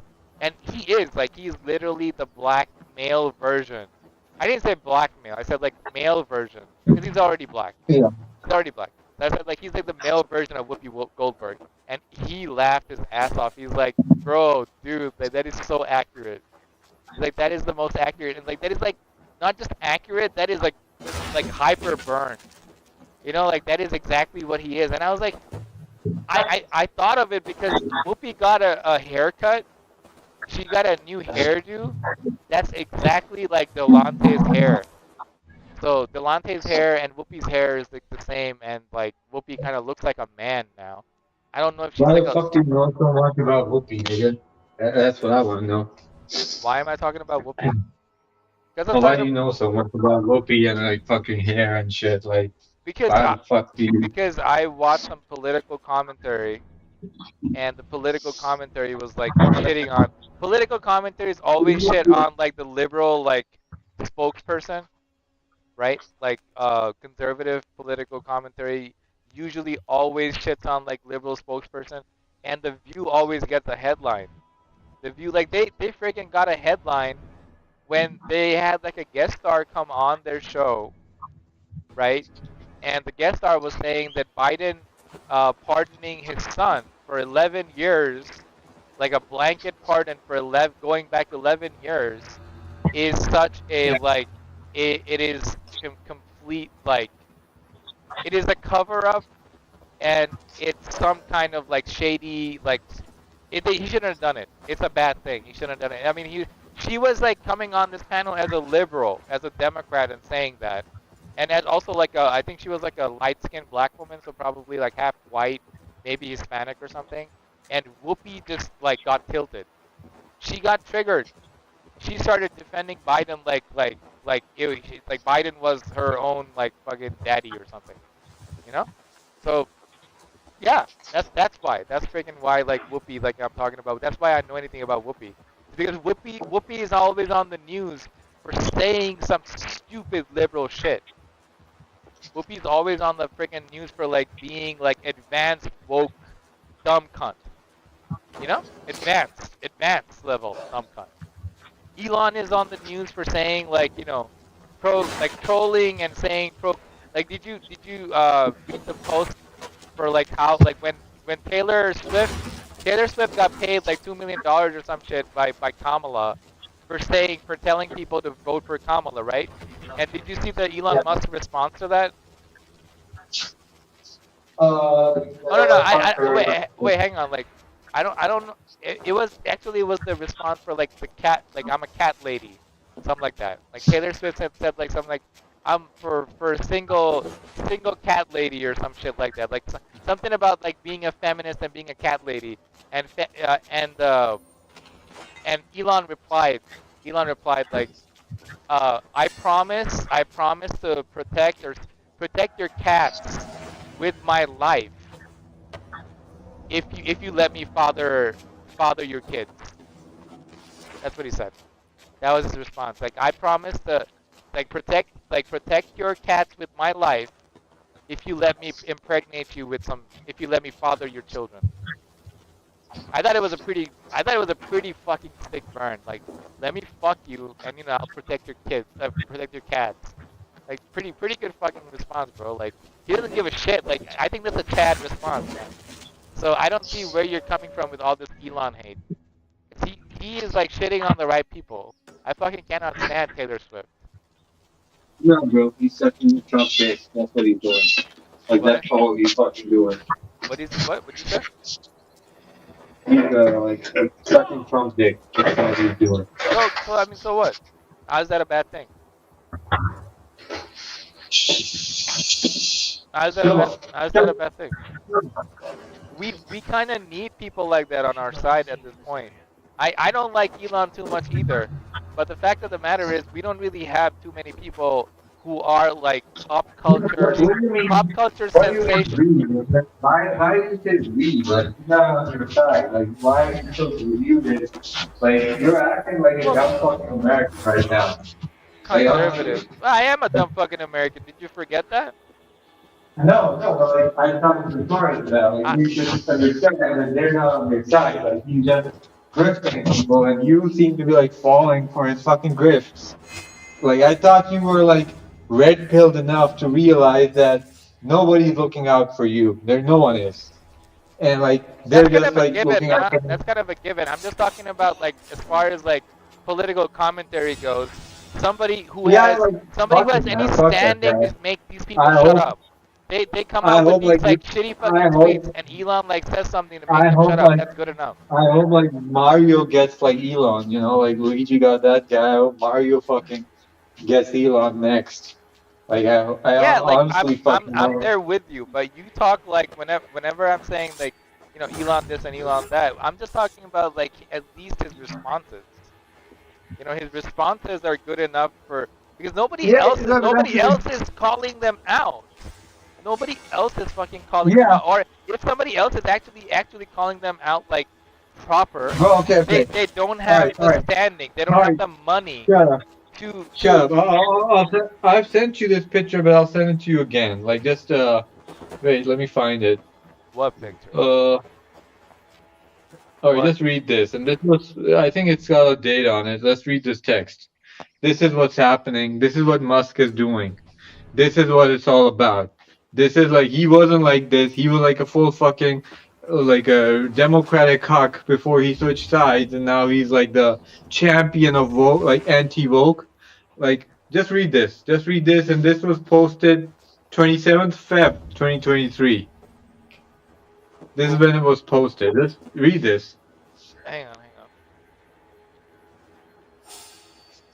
like he's literally the black male version. I didn't say black male. I said like male version because he's already black. Yeah. He's already black. I said like he's like the male version of Whoopi Goldberg, and he laughed his ass off. He's like, bro, dude, like, that is so accurate. Like that is the most accurate, and like that is like not just accurate. That is like hyper burn. You know, like that is exactly what he is. And I was like, I thought of it because Whoopi got a haircut. She got a new hairdo. That's exactly like Delante's hair. So Delante's hair and Whoopi's hair is like the same, and like Whoopi kind of looks like a man now. I don't know if she's Why like the a. fuck do you know so much about Whoopi, nigga? That's what I want to know. Why am I talking about Whoopi? Because I'm Well, why talking do you know so much about Whoopi and like fucking hair and shit? Like, because why the fuck do you? because I watched some political commentary, and the political commentary was like shitting on. Political commentaries always shit on like the liberal like spokesperson, right? Like conservative political commentary usually always shits on like liberal spokesperson, and the View always gets a headline. The View, like they freaking got a headline when they had like a guest star come on their show, right? And the guest star was saying that Biden pardoning his son for 11 years, like a blanket pardon for 11, going back 11 years, is such a Yeah, like it is complete like it is a cover up, and it's some kind of like shady like he shouldn't have done it. It's a bad thing. He shouldn't have done it. I mean, she was like coming on this panel as a liberal, as a Democrat, and saying that, and as also like I think she was like a light-skinned black woman, so probably like half white, maybe Hispanic or something. And Whoopi just like got tilted. She got triggered. She started defending Biden like Biden was her own like fucking daddy or something, you know? So yeah, that's why. That's freaking why like Whoopi like I'm talking about. That's why I know anything about Whoopi. It's because Whoopi is always on the news for saying some stupid liberal shit. Whoopi's always on the freaking news for like being like advanced woke dumb cunt. You know? Advanced level dumb cunt. Elon is on the news for saying like, you know, trolling and saying like did you read the post for like how like when Taylor Swift got paid like $2 million or some shit by Kamala for telling people to vote for Kamala, right? And did you see the Elon yeah. Musk response to that? Uh, Oh no no I Parker. wait hang on, like I don't know, it was the response for like the cat, like I'm a cat lady, something like that. Like Taylor Swift had said like something like I'm for a single cat lady or some shit like that, like something about like being a feminist and being a cat lady, and and Elon replied like I promise to protect your cats with my life if you let me father your kids. That's what he said. That was his response. Like I promise to protect your cats with my life if you let me impregnate you with some if you let me father your children. I thought it was a pretty fucking sick burn. Like let me fuck you and you know I'll protect your kids, protect your cats. Like pretty good fucking response, bro. Like he doesn't give a shit. Like I think that's a Chad response, man. So I don't see where you're coming from with all this Elon hate. He is like shitting on the right people. I fucking cannot stand Taylor Swift. No, bro, he's sucking Trump dick. That's what he's doing. Like, What? that's all he's fucking doing. What is what? What'd you say? He's, like sucking Trump dick. That's all he's doing. So I mean, so what? How's that a bad thing? So, How's that a bad thing? We kind of need people like that on our side at this point. I don't like Elon too much either, but the fact of the matter is we don't really have too many people who are like pop culture what do you sensation. mean, we? Why you say we? Like, he's not on your side. Like, why are you so confused? Like, you're acting like a Well, dumb fucking American right now. Like, conservative. honestly. I am a dumb fucking American. Did you forget that? No, no, but like, I'm talking to Florida that, like, I, you should understand that they're not on your side. Like, he's just grifting people, and you seem to be, like, falling for his fucking grifts. Like, I thought you were, like, red pilled enough to realize that nobody's looking out for you. There, no one is. And, like, they're that's kind just, of a like, given, looking out nah. for That's them. kind of a given. I'm just talking about like as far as like political commentary goes. Somebody who Yeah, has like, somebody who fuck has it, any man. Fuck that standing guy. to make these people I shut hope, up. They come I out with hope, these like, like shitty fucking I tweets, hope, and Elon like says something to make I them shut hope, up. like, That's good enough. I hope like Mario gets like Elon, you know, like Luigi got that guy. I hope Mario fucking gets Elon next. Like I Yeah, like honestly I'm fucking I'm know. there with you, but you talk like whenever I'm saying like Elon this and Elon that. I'm just talking about like at least his responses. His responses are good enough for because Yeah, nobody that's, else is calling them out. Nobody else is fucking calling them yeah, out. Or if somebody else is actually calling them out like proper, bro. Okay, they okay. they don't All have right, all the right, standing. They don't all have right. the money Shut up, shut to up. I've sent you this picture, but I'll send it to you again. Like, just wait. Let me find it. what picture? Uh, all right. What? Just read this, and this was. I think it's got a date on it. Let's read this text. This is what's happening. This is what Musk is doing. This is what it's all about. This is like he wasn't like this. He was like a full fucking like a democratic cock before he switched sides, and now he's like the champion of woke, like anti woke. Like just read this. Just read this, and this was posted 27th Feb 2023. This is when it was posted. Just read this. Hang on, hang on.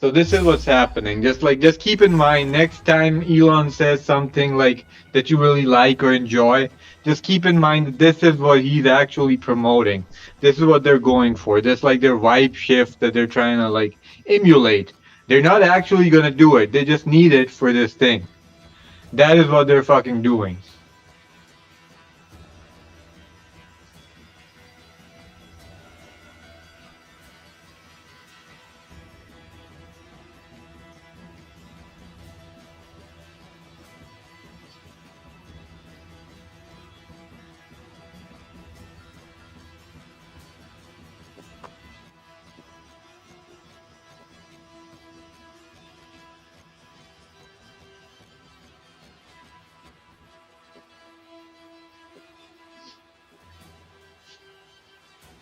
So this is what's happening. Just keep in mind next time Elon says something like that you really like or enjoy, just keep in mind that this is what he's actually promoting. This is what they're going for. This like their vibe shift that they're trying to like emulate. They're not actually gonna do it. They just need it for this thing. That is what they're fucking doing.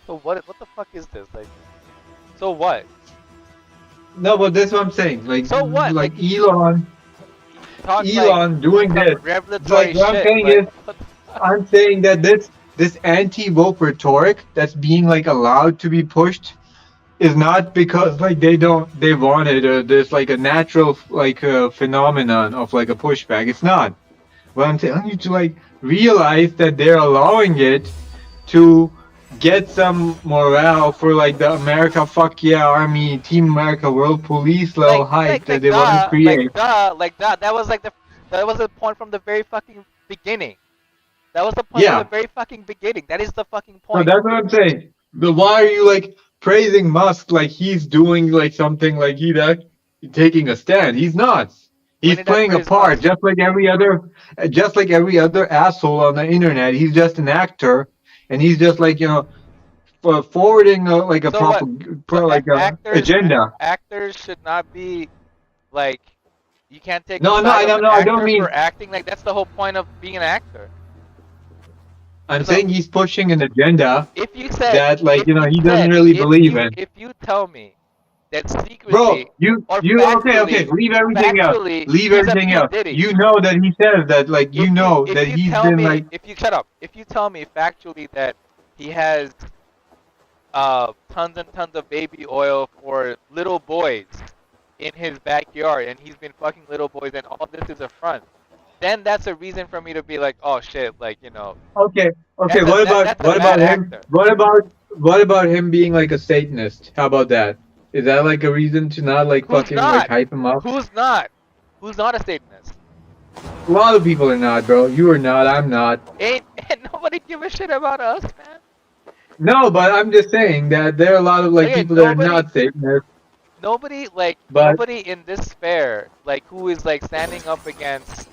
So what the fuck is this? Like, so what? No, but that's what I'm saying. So what? Like Like he talks like Elon doing some this. Like revelatory what I'm shit, saying but is what the fuck? I'm saying that this anti-woke rhetoric that's being like allowed to be pushed is not because like they want it or there's like a natural like phenomenon of like a pushback. It's not. But I'm telling you to like realize that they're allowing it to get some morale for like the America fuck yeah army Team America World Police level hype that they want to create. That was like that was the point from the very fucking beginning. That was the point from the Yeah. very fucking beginning. That is the fucking So point. that's what I'm saying. But why are you like praising Musk like he's doing like something like he's actually taking a stand? He's not. When He's did I playing a praise part, Musk? just like every other asshole on the internet. He's just an actor, and he's just like forwarding like a So what? So like a agenda. actors should not be like you can't take a No, no, side I of don't an know. I don't actor for mean. acting. Like that's the whole point of being an actor. I'm So saying he's pushing an agenda if you said that like if you he doesn't said really believe in. if you tell me that Bro, secretly or okay, factually leave he's a everything P else. Diddy. You know that he says that, like, you know If that you he's tell been me like, if you shut up if you tell me factually that he has tons and tons of baby oil for little boys in his backyard and he's been fucking little boys and all this is a front, then that's a reason for me to be like, oh shit, like okay, okay, that's a what bad about him? actor. What about him being like a Satanist? How about that? Is that like a reason to not like Who's fucking like not? hype him up? Who's not? Who's not a Satanist? A lot of people are not, bro. You are not. I'm not. Ain't nobody give a shit about us, man. No, but I'm just saying that there are a lot of like Okay, people that are not Satanists, but nobody in this fair like who is like standing up against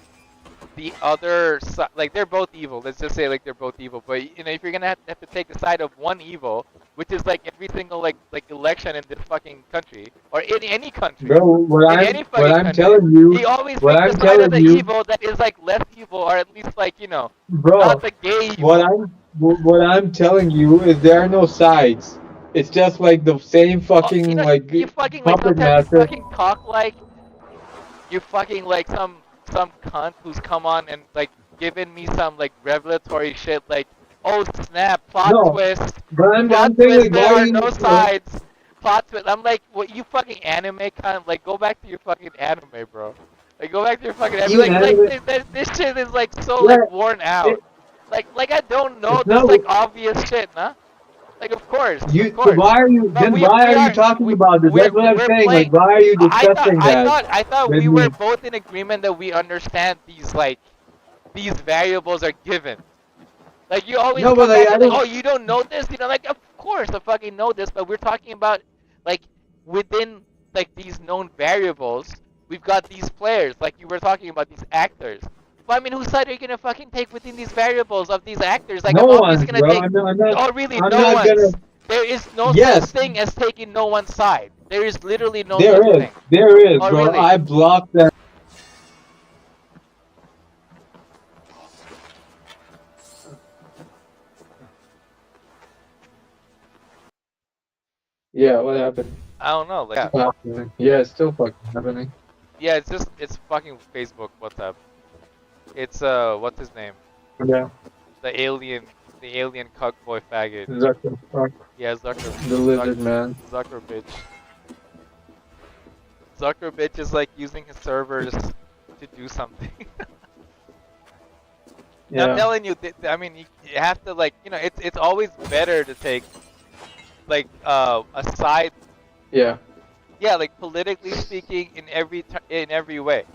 the other side. Like they're both evil. Let's just say like they're both evil. But if you're gonna have to take the side of one evil, which is like every single like election in this fucking country or in any country, bro, in any what fucking I'm country, telling you, he always what picks I'm the side of telling the you, evil that is like less evil or at least like not bro, the gay what evil. I'm telling you is there are no sides. It's just like the same Oh, fucking like you fucking like puppet sometimes you master. fucking talk like you fucking like some cunt who's come on and like given me some like revelatory shit like, oh snap, No, but plot I'm saying twist, like why there are are you no sides, plot twist. I'm like, what you fucking anime cunt? Like go back to your fucking anime, bro. Like go back to your fucking anime. even Like anime? this shit is like so Yeah, like worn it, out. Like I don't know It's this not like obvious shit, nah? Like of course, of you. So course. why are you? But Then we why we are you are talking we about this? That's what I'm we're saying. Like, playing. why are you discussing that I thought with we were me? both in agreement that we understand these like these variables are given. Like you always No, but come like back I with like, don't. oh, you don't know this, you know? Like, of course, I fucking know this, but we're talking about like within like these known variables, we've got these players, like you were talking about these actors. Well, I mean, whose side are you gonna fucking take within these variables of these actors? Like, No I'm obviously one's, gonna bro. take. I'm not. I'm not. Oh, really? I'm No not gonna. one's. There is no such Yes, thing as taking no one's side. There is literally no there such is. thing. There is, Oh, bro. really? I blocked them. Yeah, what happened? I don't know. Like, yeah, Still happening. Yeah, it's still fucking happening. yeah. It's fucking Facebook. WhatsApp. It's what's his name? Yeah, The alien cuckboy faggot. Zucker, Yeah, the lizard man. Zucker bitch. Zucker bitch is like using his servers to do something. And I'm Yeah, telling you, I mean, you have to like, you know, it's always better to take like a side. yeah, Yeah, like politically speaking, in every way,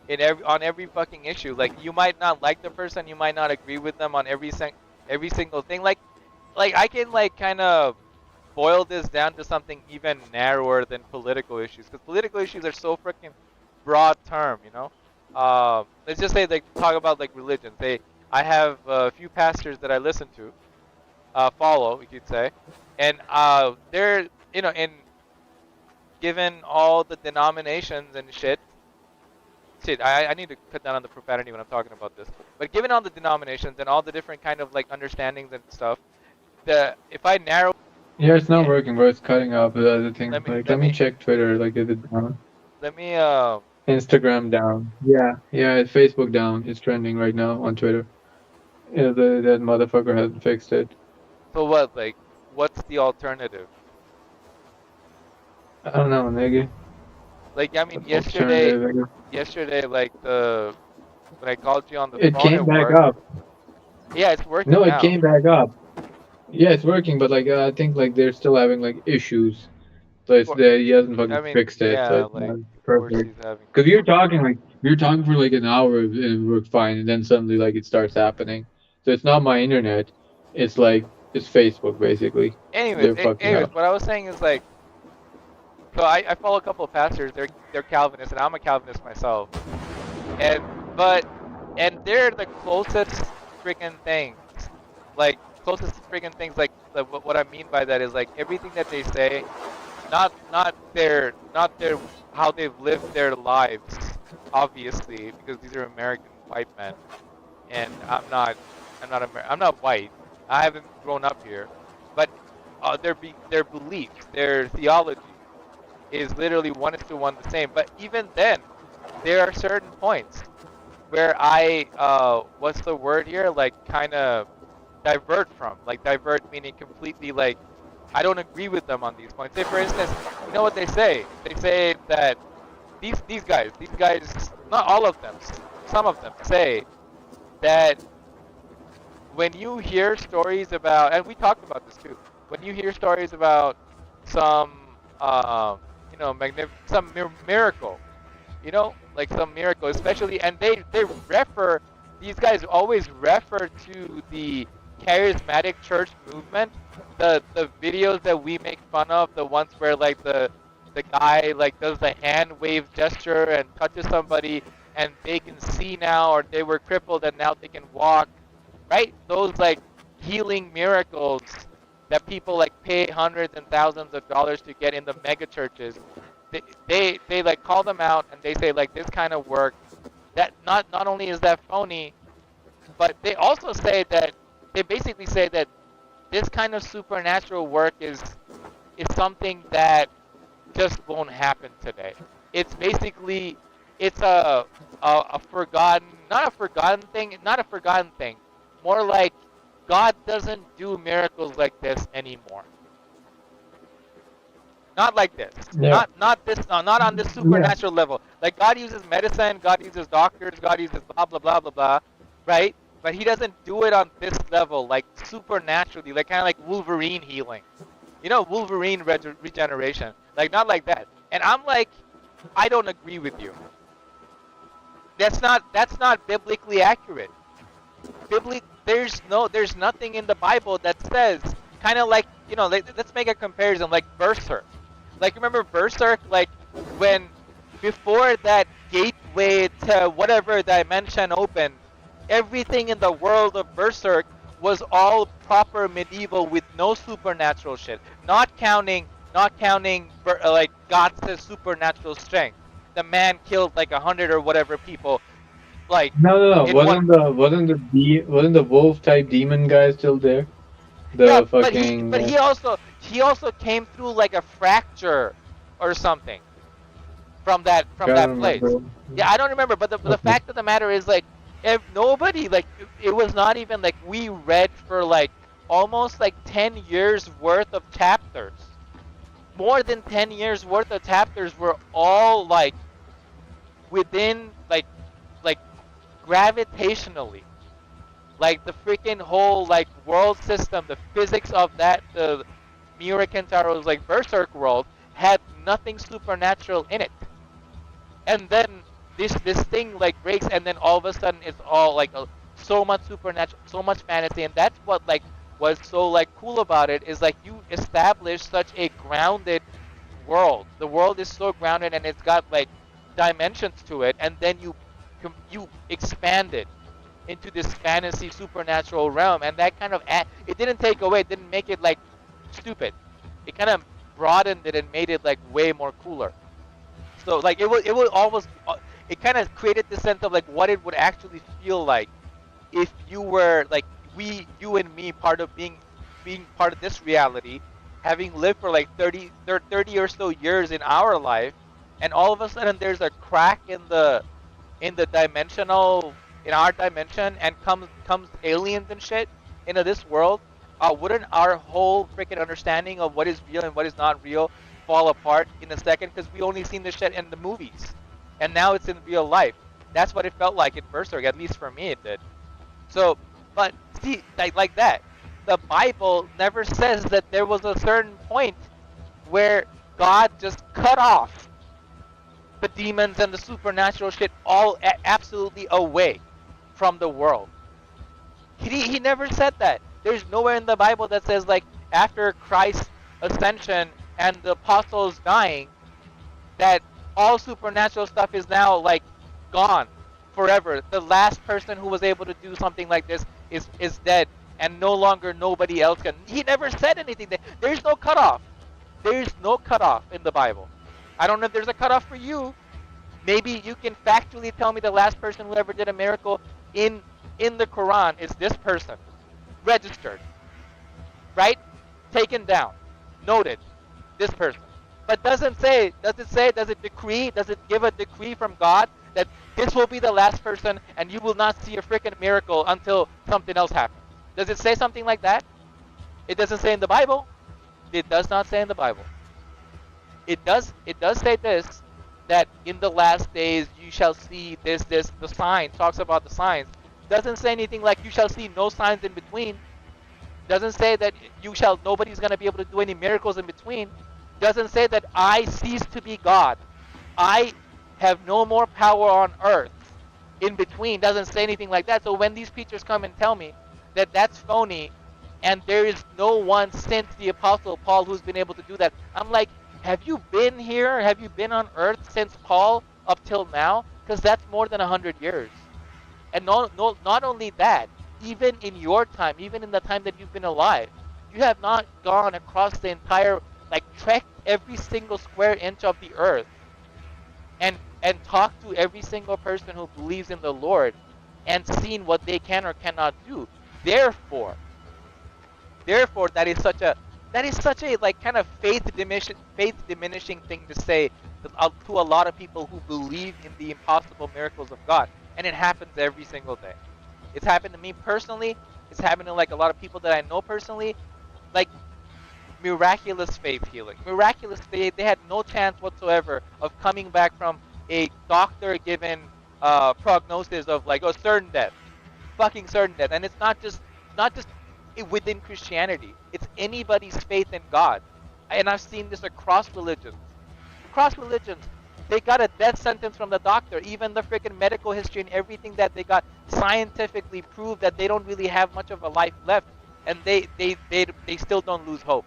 in every on every fucking issue. Like you might not like the person, you might not agree with them on every single thing. Like I can like kind of boil this down to something even narrower than political issues, because political issues are so freaking broad term, you know. Let's just say like talk about like religion. Say I have a few pastors that I listen to, follow, you could say, and they're you know in given all the denominations and shit. Shit, I need to cut down on the profanity when I'm talking about this. But given all the denominations and all the different kind of like understandings and stuff, the if I narrow yeah. It's not it, working, bro. It's cutting off the other thing. let me Like, let let me me check Twitter. Like, is it down? let me Instagram down. Yeah, yeah. It's Facebook down. It's trending right now on Twitter. Yeah, that motherfucker hasn't fixed it. so what like what's the alternative? I don't know, nigga. Like I mean Alternative. I guess. yesterday like the when I called you on the It phone came at back work, up. yeah, it's working No, it now. came back up. Yeah, it's working, but like I think like they're still having like issues. So it's For there. He hasn't I fucking mean fixed it. So yeah, it's like not of course perfect. he's having Cause we were talking for like an hour and it worked fine, and then suddenly like it starts happening. So it's not my internet. It's like it's Facebook basically. They're fucking anyways, up. what I was saying is like, so I follow a couple of pastors. They're Calvinists, and I'm a Calvinist myself. And but and they're the closest freaking things. Like closest freaking things. Like what I mean by that is like everything that they say, not their how they've lived their lives. Obviously, because these are American white men, and I'm not white. I haven't grown up here, but their beliefs, their theology is literally one is to one the same. But even then, there are certain points where I what's the word here? Like kind of divert from. Like divert meaning completely like I don't agree with them on these points. Say for instance, you know what they say? They say that these guys, not all of them, some of them say that when you hear stories about, and we talked about this too, when you hear stories about some, you know, some miracle, you know, like some miracle, especially, and they refer, these guys always refer to the charismatic church movement, the videos that we make fun of, the ones where like the guy like does the hand wave gesture and touches somebody and they can see now, or they were crippled and now they can walk, right? Those like healing miracles that people like pay hundreds and thousands of dollars to get in the mega churches. They like call them out and they say like this kind of work that not only is that phony, but they also say that they basically say that this kind of supernatural work is something that just won't happen today. It's basically it's a forgotten, not a forgotten thing, more like God doesn't do miracles like this anymore. Not like this. Yeah, Not this. Not on this yeah, supernatural level. Like God uses medicine, God uses doctors, God uses blah blah blah blah blah, right? but he doesn't do it on this level, like supernaturally, like kind of like Wolverine healing. You know, Wolverine regeneration, like not like that. And I'm like, I don't agree with you. That's not biblically accurate. There's nothing in the Bible that says kind of like, you know, let's make a comparison like Berserk. Like remember Berserk, like when before that gateway to whatever dimension opened, everything in the world of Berserk was all proper medieval with no supernatural shit. Not counting like God's supernatural strength. The man killed like 100 or whatever people, like No, no, no. in one. Wasn't the wolf type demon guy still there? Yeah, The but he fucking but he also came through like a fracture or something from can't that place. remember. Yeah, I don't remember, but the Okay. fact of the matter is like if nobody like it was not even like we read for like almost like 10 years worth of chapters. More than 10 years worth of chapters were all like within like gravitationally, like the freaking whole like world system, the physics of that, the Miura Kentaro's like Berserk world had nothing supernatural in it. And then this thing like breaks, and then all of a sudden it's all like so much supernatural, so much fantasy, and that's what like was so like cool about it is like you establish such a grounded world. The world is so grounded and it's got like dimensions to it, and then you expand it into this fantasy supernatural realm, and that kind of it didn't take away, it didn't make it like stupid. It kind of broadened it and made it like way more cooler. So like it would almost it kind of created the sense of like what it would actually feel like if you were like you and me part of being part of this reality, having lived for like 30 or so years in our life, and all of a sudden there's a crack in the dimensional in our dimension, and comes aliens and shit into this world. Wouldn't our whole freaking understanding of what is real and what is not real fall apart in a second? Because we only seen this shit in the movies, and now it's in real life. That's what it felt like in Berserk, at least for me it did. So, but see, like that, the Bible never says that there was a certain point where God just cut off the demons and the supernatural shit all absolutely away from the world. He never said that. There's nowhere in the Bible that says like after Christ's ascension and the apostles dying that all supernatural stuff is now like gone forever. The last person who was able to do something like this is dead, and no longer nobody else can. He never said anything. There's no cutoff. There's no cutoff in the Bible. I don't know if there's a cutoff for you. Maybe you can factually tell me the last person who ever did a miracle in the Quran is this person, registered, right? Taken down, noted, this person. But does it decree, does it give a decree from God that this will be the last person and you will not see a freaking miracle until something else happens? Does it say something like that? It doesn't say in the Bible. It does not say in the Bible. It does say this, that in the last days you shall see this, the sign, talks about the signs. Doesn't say anything like you shall see no signs in between. Doesn't say that nobody's going to be able to do any miracles in between. Doesn't say that I cease to be God. I have no more power on earth in between. Doesn't say anything like that. So when these preachers come and tell me that that's phony and there is no one since the Apostle Paul who's been able to do that, I'm like, have you been here? Have you been on earth since Paul up till now? Because that's more than 100 years. And not only that, even in your time, even in the time that you've been alive, you have not gone across the entire, like trekked every single square inch of the earth and talked to every single person who believes in the Lord and seen what they can or cannot do. Therefore, that is such a like kind of faith diminishing thing to say to a lot of people who believe in the impossible miracles of God, and it happens every single day. It's happened to me personally. It's happened to like a lot of people that I know personally. Like miraculous faith healing, miraculous faith. They had no chance whatsoever of coming back from a doctor given prognosis of like a certain death. fucking certain that, and it's not just within Christianity. It's anybody's faith in God, and I've seen this across religions. Across religions, they got a death sentence from the doctor. Even the freaking medical history and everything that they got scientifically proved that they don't really have much of a life left, and they still don't lose hope.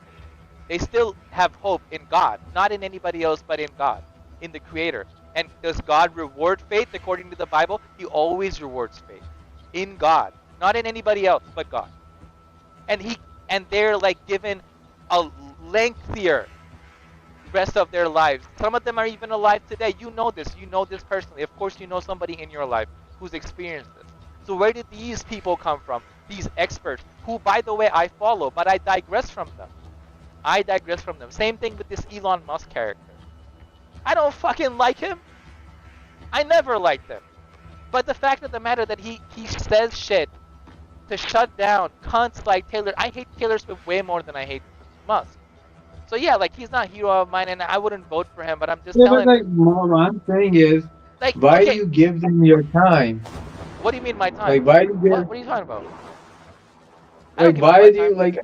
They still have hope in God, not in anybody else, but in God, in the Creator. And does God reward faith according to the Bible? He always rewards faith in God, not in anybody else, but God. And they're like given a lengthier rest of their lives. Some of them are even alive today. You know this. You know this personally. Of course, you know somebody in your life who's experienced this. So where did these people come from? These experts, who, by the way, I follow, but I digress from them. I digress from them. Same thing with this Elon Musk character. I don't fucking like him. I never liked him. But the fact of the matter that he says shit to shut down cunts like Taylor. I hate Taylor Swift way more than I hate Musk. So yeah, like he's not a hero of mine, and I wouldn't vote for him. But I'm just Yeah, but telling like, you, what I'm saying is, like, why do okay, you give them your time? what do you mean my time? Like, why do you What? give, What are you talking about? I don't like, give him my why do you time. like,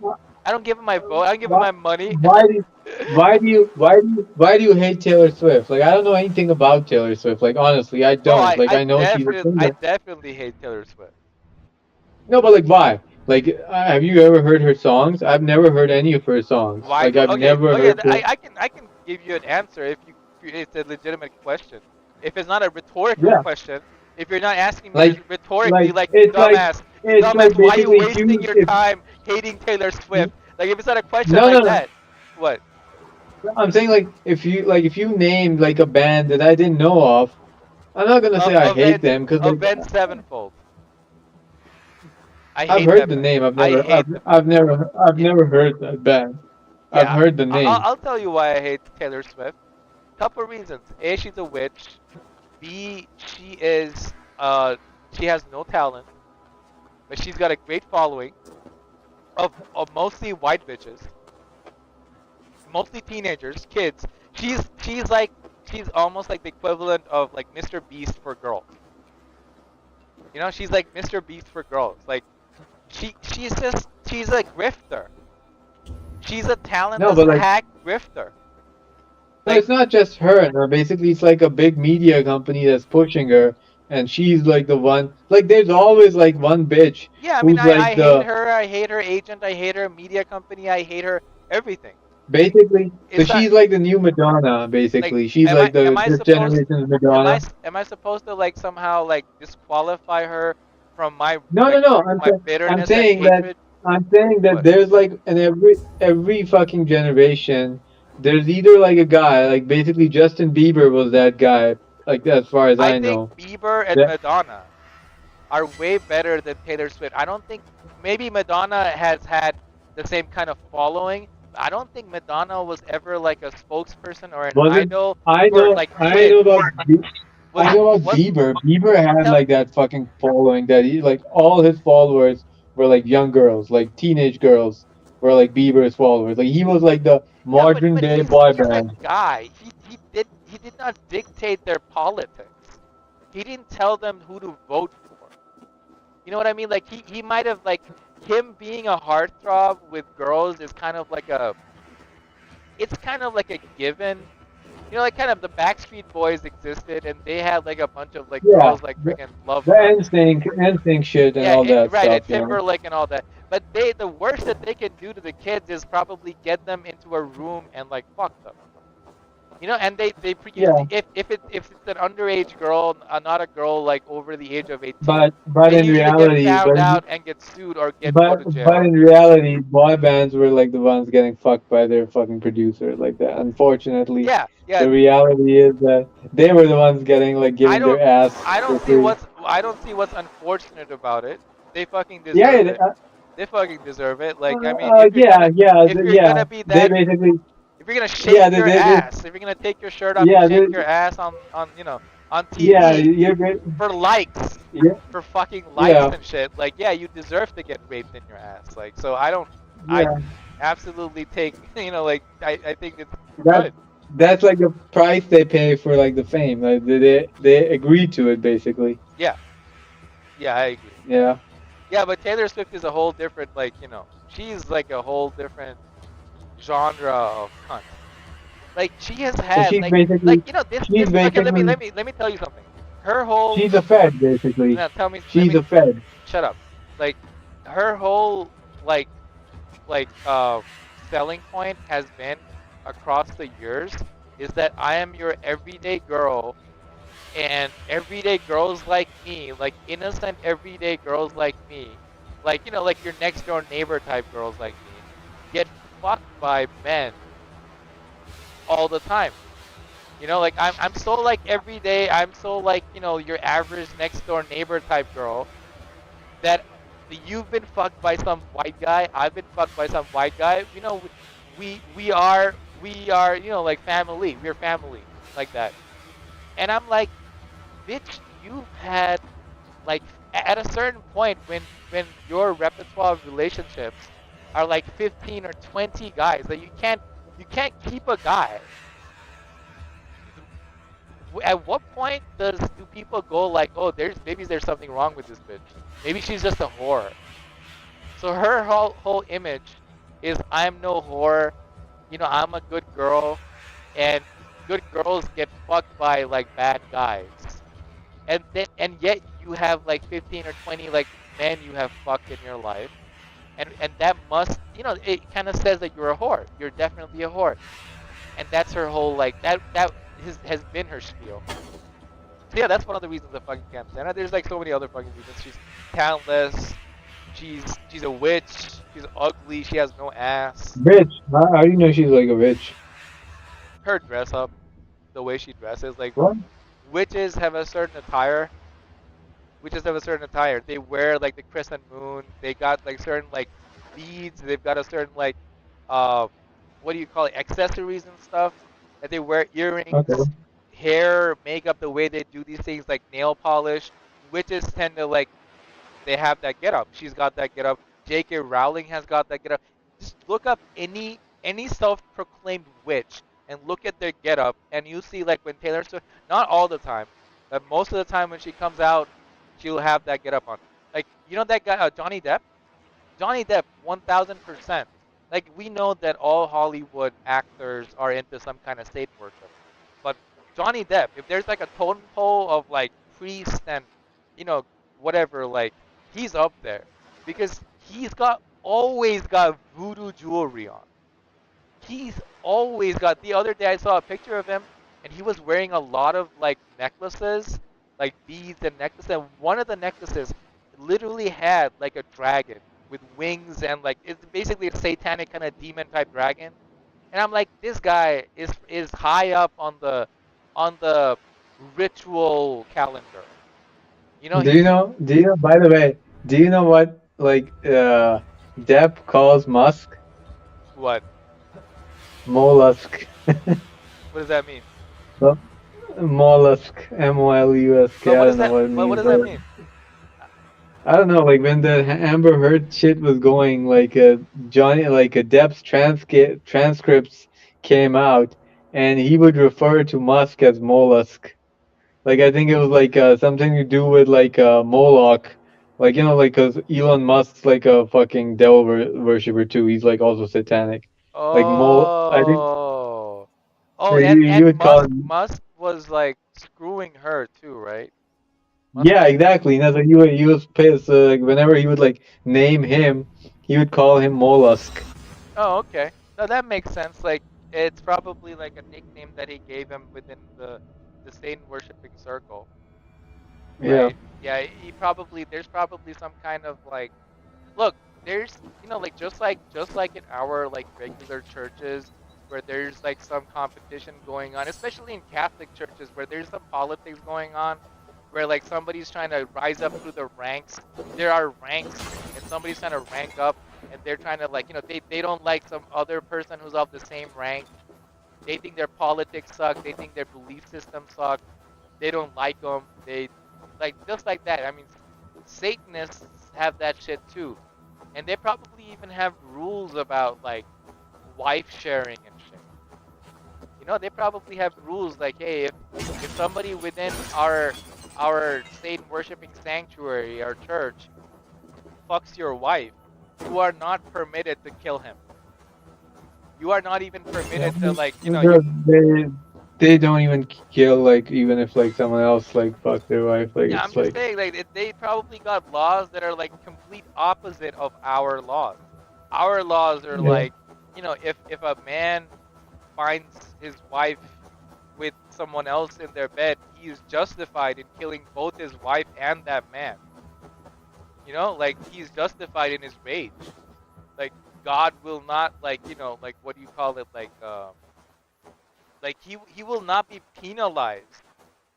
I don't give him my vote. I don't give him why, my money. why do you, why do you hate Taylor Swift? Like, I don't know anything about Taylor Swift. Like, honestly, I Bro, don't. Like, I know she's a I singer. definitely hate Taylor Swift. No, but like, why? Like, have you ever heard her songs? I've never heard any of her songs. Why Like, do? I've Okay, never okay. heard her. I can give you an answer if it's a legitimate question. If it's not a rhetorical Yeah, question, if you're not asking me like, rhetorically, like you it's like dumbass, why are you basically if wasting you, your if time hating Taylor Swift? Like if it's not a question no, no, like no. that, what? I'm saying if you named like a band that I didn't know of, I'm not gonna say I hate them because like Avenged Sevenfold. I I've hate heard them. the name. I hate them. I've Yeah, never heard that band. I've yeah. heard the name. I'll tell you why I hate Taylor Swift. Couple reasons. A, she's a witch. B, she has no talent, but she's got a great following of mostly white bitches, mostly teenagers, kids. She's almost like the equivalent of like Mr. Beast for girls. You know, she's like Mr. Beast for girls. Like she's a grifter. She's a No, talentless but like hack grifter. no, Like it's not just her. No, basically it's like a big media company that's pushing her, and she's like the one. Like there's always like one bitch yeah, I mean who's I like hate the her. I hate her agent. I hate her media company. I hate her everything. basically. So It's not she's like the new Madonna. like Basically, she's like the am I this supposed generation's Madonna. am I supposed to like somehow like disqualify her from my No, no, like no. my I'm bitterness and saying that hatred? What? there's like in every fucking generation, there's either like a guy, like basically Justin Bieber was that guy, like as far as I I think know. Bieber and That Madonna are way better than Taylor Swift. I don't think maybe Madonna has had the same kind of following. I don't think Madonna was ever like a spokesperson or an wasn't idol for like I know kids. about Was I know about was Bieber. Bieber had tell like that fucking following that he like all his followers were like young girls, like teenage girls were like Bieber's followers. Like he was like the yeah, modern but day boy he's a band. guy. He did not dictate their politics. He didn't tell them who to vote for. You know what I mean? Like he might have like him being a heartthrob with girls is kind of like a it's kind of like a given. You know, like kind of the Backstreet Boys existed and they had like a bunch of like Yeah, girls like freaking loved the them. NSYNC shit and Yeah, all that right, stuff, and you know. Timberlake and all that. But the worst that they can do to the kids is probably get them into a room and like fuck them. You know, and Yeah, if it's an underage girl, not a girl like over the age of 18, but they in usually get reality, found out and get sued or get go to but jail. in reality, boy bands were like the ones getting fucked by their fucking producer like that. Unfortunately, Yeah, yeah. the reality is that they were the ones getting like I given don't their ass for free. I don't see what's unfortunate about it. They fucking Yeah, deserve it. They fucking deserve it. Like I mean, if you're yeah. gonna be They that basically, if you're gonna yeah, shake your ass, if you're gonna take your shirt off and yeah, shake your ass on on yeah. TV You're great. for likes, Yeah, for fucking likes yeah, and shit, like yeah, you deserve to get raped in your ass. Like so, I yeah. absolutely take like I think it's That good. that's like the price they pay for like the fame. Like they agree to it basically. Yeah, yeah, I agree. Yeah. Yeah, but Taylor Swift is a whole different, like, she's like a whole different genre of cunt. Like she has So had like this she's okay, let me basically, let me let me tell you something. Her whole she's a Fed, basically. now tell me let She's me a Fed. shut up. Like her whole like like selling point has been across the years is that I am your everyday girl, and everyday girls like me, like innocent everyday girls like me, like like your next door neighbor type girls like me, get fucked by men all the time. Like I'm so like every day, I'm so like, your average next door neighbor type girl that you've been fucked by some white guy, I've been fucked by some white guy. We are, like family. We're family like that. And I'm like, bitch, you've had like at a certain point when your repertoire of relationships are like 15 or 20 guys that you can't keep a guy. At what point do people go like, oh, there's something wrong with this bitch. Maybe she's just a whore. So her whole image is I'm no whore. I'm a good girl, and good girls get fucked by like bad guys. And yet you have like 15 or 20 like men you have fucked in your life, and that must, it kind of says that you're a whore. You're definitely a whore, and that's her whole like that has been her spiel. So yeah, that's one of the reasons I fucking can't stand her. There's like so many other fucking reasons. She's talentless. She's a witch. She's ugly. She has no ass. Bitch. How do you know she's like a bitch? Her dress up, the way she dresses, like What? witches have a certain attire. Witches have a certain attire. They wear like the crescent moon. They got like certain like beads. They've got a certain like uh, what do you call it? Accessories and stuff. That they wear Okay. earrings, hair, makeup. The way they do these things, like nail polish. Witches tend to like they have that get up. She's got that get up. J.K. Rowling has got that get up. Just look up any self-proclaimed witch and look at their get up, and you see like when Taylor Swift, not all the time, but most of the time when she comes out, she'll have that get up on. Like that guy Johnny Depp. Johnny Depp, 1000%. Like we know that all Hollywood actors are into some kind of Satan worship, but Johnny Depp, if there's like a totem pole of like priest and you know whatever, like he's up there because he's got always got voodoo jewelry on. He's always got. The other day I saw a picture of him, and he was wearing a lot of like necklaces, like beads and necklaces. And one of the necklaces literally had like a dragon with wings, and like it's basically a satanic kind of demon type dragon. And I'm like, this guy is high up on the ritual calendar. He's Do you know, by the way, do you know what, like, Depp calls Musk? what? Mollusk. What does that mean? So, mollusk. Molusk. But I what does don't know that? what it But what means, does but that mean? I don't know, like when the Amber Heard shit was going, like Johnny, like Depp's transcripts came out, and he would refer to Musk as mollusk. Like I think it was like something to do with like Moloch, like like 'cause Elon Musk's like a fucking devil worshipper too. He's like also satanic. Like I think Oh. Oh, he and would call Musk him. Musk was like screwing her too, right? Musk Yeah, was exactly. And so he was pissed. Like whenever he would like name him, he would call him mollusk. Oh, okay. No, that makes sense. Like it's probably like a nickname that he gave him within the Satan worshiping circle, Yeah. right? Yeah, he probably there's probably some kind of like look, there's like just like in our like regular churches where there's like some competition going on, especially in Catholic churches where there's some politics going on, where like somebody's trying to rise up through the ranks. There are ranks and somebody's trying to rank up and they're trying to like they don't like some other person who's of the same rank. They think their politics suck. They think their belief system suck. They don't like them. They like just like that. I mean, Satanists have that shit too, and they probably even have rules about like wife sharing and shit. They probably have rules like, hey, if somebody within our Satan worshiping sanctuary, our church, fucks your wife, you are not permitted to kill him. You are not even Yeah, permitted to like, you. they they don't even kill like even if like someone else like fuck their wife like Yeah, I'm it's just like saying, like they probably got laws that are like complete opposite of our laws. Our laws are yeah like, if a man finds his wife with someone else in their bed, he is justified in killing both his wife and that man. Like he's justified in his rage. Like God will not like, like what do you call it? Like he will not be penalized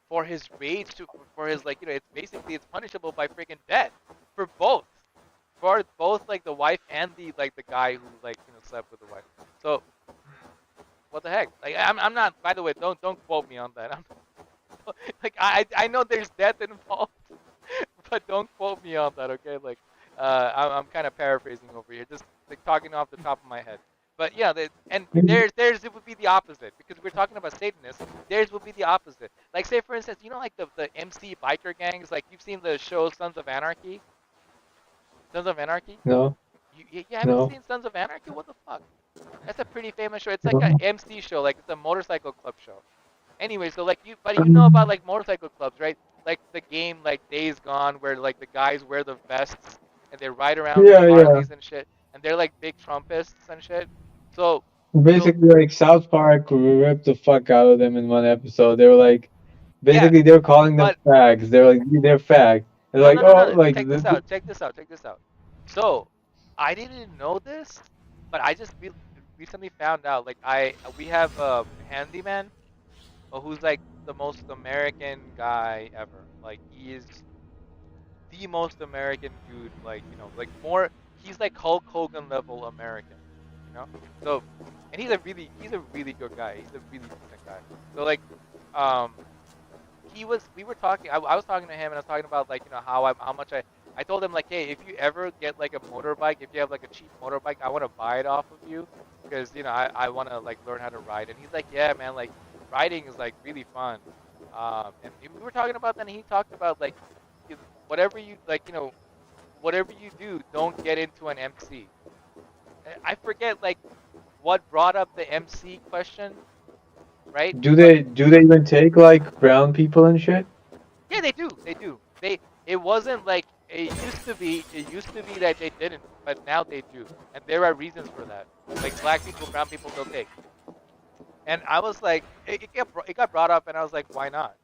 for his rage for his like, it's basically it's punishable by freaking death for both. For both like the wife and the guy who like, slept with the wife. So what the heck? Like I'm not, by the way, don't quote me on that. I'm like I know there's death involved, but don't quote me on that, okay? Like, I'm kind of paraphrasing over here, just like talking off the top of my head. But yeah, and theirs it would be the opposite because we're talking about Satanists. Theirs would be the opposite. Like, say for instance, like the MC biker gangs. Like you've seen the show Sons of Anarchy. Sons of Anarchy. no You haven't no seen Sons of Anarchy? What the fuck? That's a pretty famous show. It's like a no. MC show. Like it's a motorcycle club show. Anyway, so like but you know about like motorcycle clubs, right? Like the game like Days Gone, where like the guys wear the vests and they ride around with Yeah, yeah. Harleys and shit, and they're like big Trumpists and shit. So, so Basically, like South Park ripped the fuck out of them in one episode. They were like, yeah, basically, they're calling them but fags. They're like, they're fags. They're no, like, no, no, oh, no. like, Check this out. Check this out. Check this out. So, I didn't know this, but I just recently found out. Like, we have a handyman who's like the most American guy ever. Like, he is the most American dude, like, like more, he's like Hulk Hogan level American, you know? So, and he's a really good guy. He's a really decent guy. So like, um, we were talking, I was talking to him and I was talking about like, how much I told him like, hey, if you ever get like a motorbike, if you have like a cheap motorbike, I want to buy it off of you because, I want to like learn how to ride. And he's like, yeah, man, like riding is like really fun. And we were talking about that and he talked about like, whatever you like, whatever you do, don't get into an MC. I forget like what brought up the MC question, right? But do they even take like brown people and shit? yeah, they do. They do. It wasn't like it used to be that they didn't, but now they do. And there are reasons for that. Like black people, brown people they'll take. And I was like it got brought up and I was like, why not?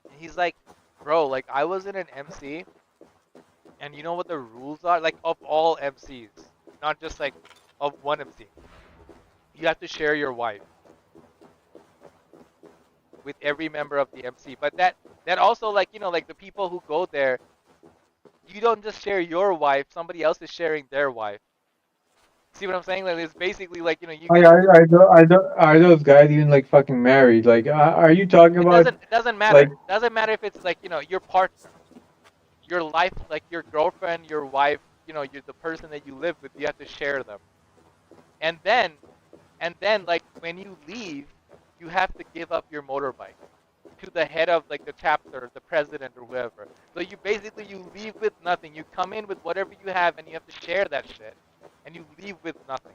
And he's like, bro, like I was in an MC and you know what the rules are? Like of all MCs, not just like of one MC. You have to share your wife with every member of the MC. But that also like, like the people who go there, you don't just share your wife, somebody else is sharing their wife. See what I'm saying? Like it's basically like, you get Are those guys even like fucking married? Like, are you talking about it doesn't like, matter. It doesn't matter if it's like, your partner, your life, like your girlfriend, your wife, you're the person that you live with, you have to share them. And then like when you leave, you have to give up your motorbike to the head of like the chapter, the president or whoever. So you leave with nothing. You come in with whatever you have and you have to share that shit. And you leave with nothing.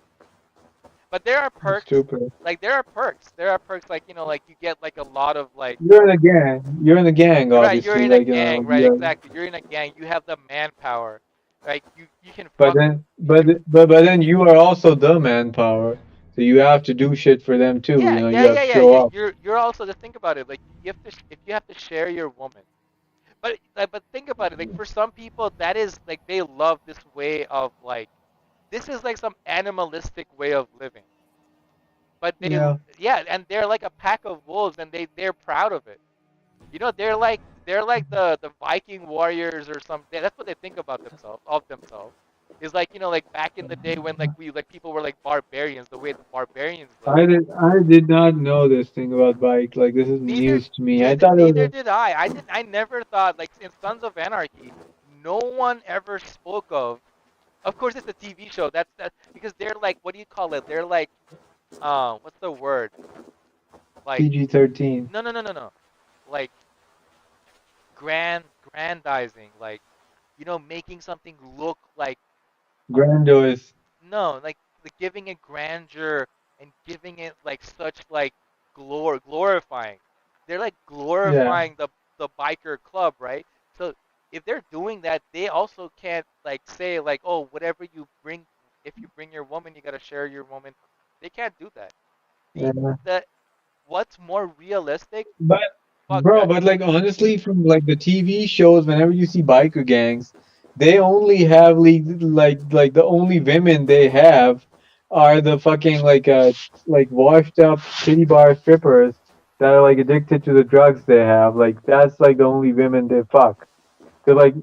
But there are perks. stupid? Like there are perks. There are perks like, like you get like a lot of like, You're in a gang. You're in a gang, you're right, you're obviously. in a Like, you know, gang, right? yeah. Exactly. You're in a gang. You have the manpower. Right? You can But fuck then, you can but then you are also the manpower, so you have to do shit for them too. You yeah, know, you yeah, have yeah, to yeah. show up. You're also just think about it. Like you have to if you have to share your woman. But think about it. Like for some people, that is like they love this way of like this is like some animalistic way of living. But Yeah. yeah, and they're like a pack of wolves, and they're proud of it. They're like the Viking warriors or something. That's what they think about themselves. Is like like back in the day when like we like people were like barbarians, the way the barbarians live. I did not know this thing about bike. Like, this is Neither news to me. I neither thought it was neither did I. I never thought like in Sons of Anarchy, no one ever spoke of. Of course, it's a TV show. That's because they're like, what do you call it? They're like, what's the word? Like, PG-13. no. Like grandizing. Like, making something look like Grandiose. no, like giving it grandeur and giving it like such like glorifying. They're like Yeah. glorifying the biker club, right? So if they're doing that, they also can't like say like, oh, whatever you bring, if you bring your woman, you gotta share your woman. They can't do that. The Yeah. the What's more realistic? But Fuck bro, that. but like honestly, from like the TV shows, whenever you see biker gangs, they only have like the only women they have are the fucking like washed up titty bar strippers that are like addicted to the drugs they have. Like that's like the only women they fuck. Cause like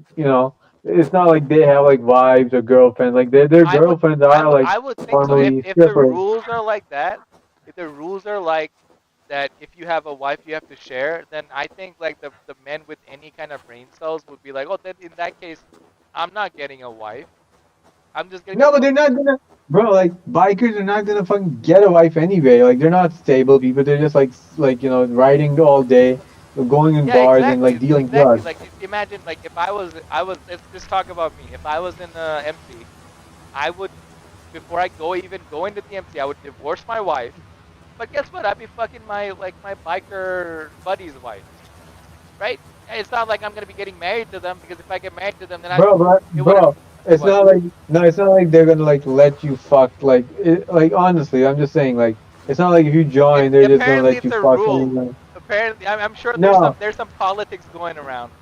it's not like they have like wives or girlfriends. Like their I would girlfriends are like I would think so. If normally if the strippers. rules are like that, if the rules are like that, if you have a wife you have to share, then I think like the men with any kind of brain cells would be like, oh, then in that case, I'm not getting a wife. I'm just gonna be No, but they're not gonna, bro. Like bikers are not gonna fucking get a wife anyway. Like they're not stable people. They're just like riding all day, going in yeah, bars and like dealing exactly. drugs. Like imagine like if I was let's just talk about me. If I was in MC, I would before I even go into the MC, I would divorce my wife. But guess what? I'd be fucking my biker buddy's wife, right? It's not like I'm gonna be getting married to them because if I get married to them, then it wouldn't. Bro, it's What? not like no, it's not like they're gonna like let you fuck. Like honestly, I'm just saying like it's not like if you join, they're just gonna Apparently let it's you a fuck rule. anyone. Apparently, I'm sure No, there's some politics going around.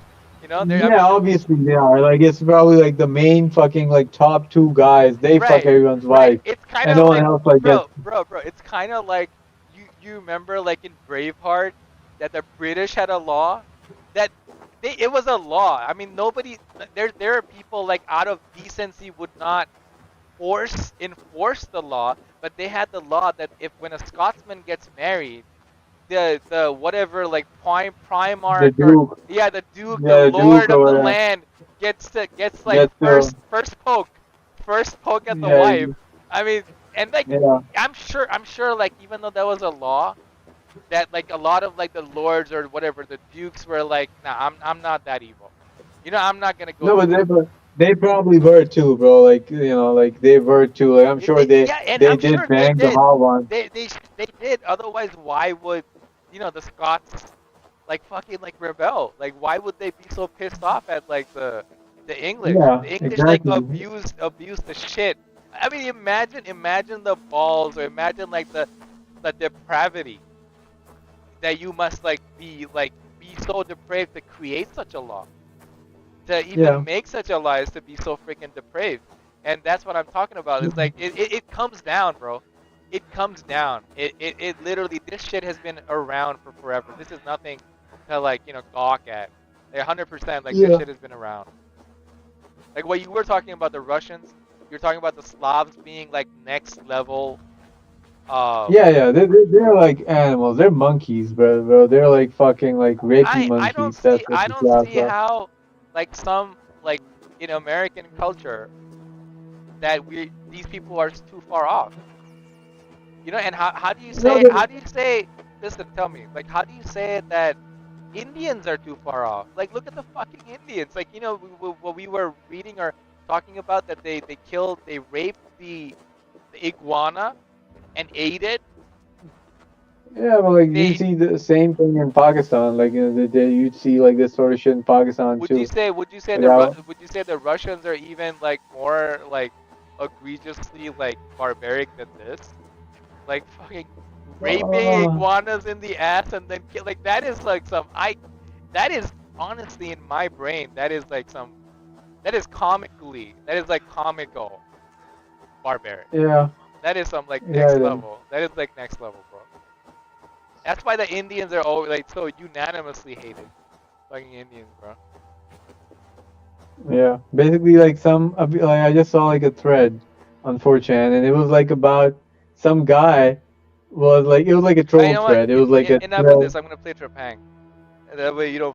I'm yeah, sure. obviously they are. Like it's probably like the main fucking like top two guys. They fuck Right, everyone's right. wife, It's kind and of no one like, else like gets. bro. It's kind of like you remember like in Braveheart that the British had a law that it was a law. I mean, nobody there are people like out of decency would not enforce the law, but they had the law that if when a Scotsman gets married, the whatever like The Primarch or Duke, yeah the Duke, the yeah, the Duke Lord or of the whatever. land gets like Gets to, first poke at the yeah, wife. I mean, and like yeah. I'm sure like even though that was a law that like a lot of like the lords or whatever the dukes were like, nah, I'm not that evil. I'm not gonna go No, through. but they probably were too, bro. Like like they were too. Like I'm sure Yeah, and they I'm did sure they bang the did. hot one. They did. Otherwise, why would the Scots like fucking like rebel? Like, why would they be so pissed off at like the English? Yeah, The English like exactly. abused the shit. I mean, imagine the balls, or imagine like the depravity that you must be so depraved to create such a law, to Yeah, even make such a law is to be so freaking depraved. And that's what I'm talking about. It's like it comes down, bro. It comes down. It literally, this shit has been around for forever. This is nothing to like, gawk at. Like 100% like this yeah, shit has been around. Like what you were talking about the Russians, you're talking about the Slavs being like next level. Uh, yeah. They're like animals. They're monkeys, bro. They're like fucking like rapey monkeys. That's what I the don't Slavs see are. how like some like in American culture that we these people are too far off. And No, they, how do you say listen, tell me, like how do you say that Indians are too far off? Like look at the fucking Indians. Like what we were reading or talking about that they raped the iguana and ate it. yeah, but like you They see the same thing in Pakistan. Like you'd see like this sort of shit in Pakistan too. Like, would you say the Russians are even like more like egregiously like barbaric than this? Like fucking raping uh, iguanas in the ass and then kill, like that is like some I that is honestly in my brain that is like some that is like comical barbaric. yeah, That is some like yeah, next it is. level. That is like next level, bro. That's why the Indians are always like so unanimously hated. Fucking Indians, bro. Yeah, basically like like I just saw like a thread on 4chan and it was like about some guy was like it was like a I troll know what? thread. It was like a Enough of thread. this. I'm gonna play Trapang. That way you don't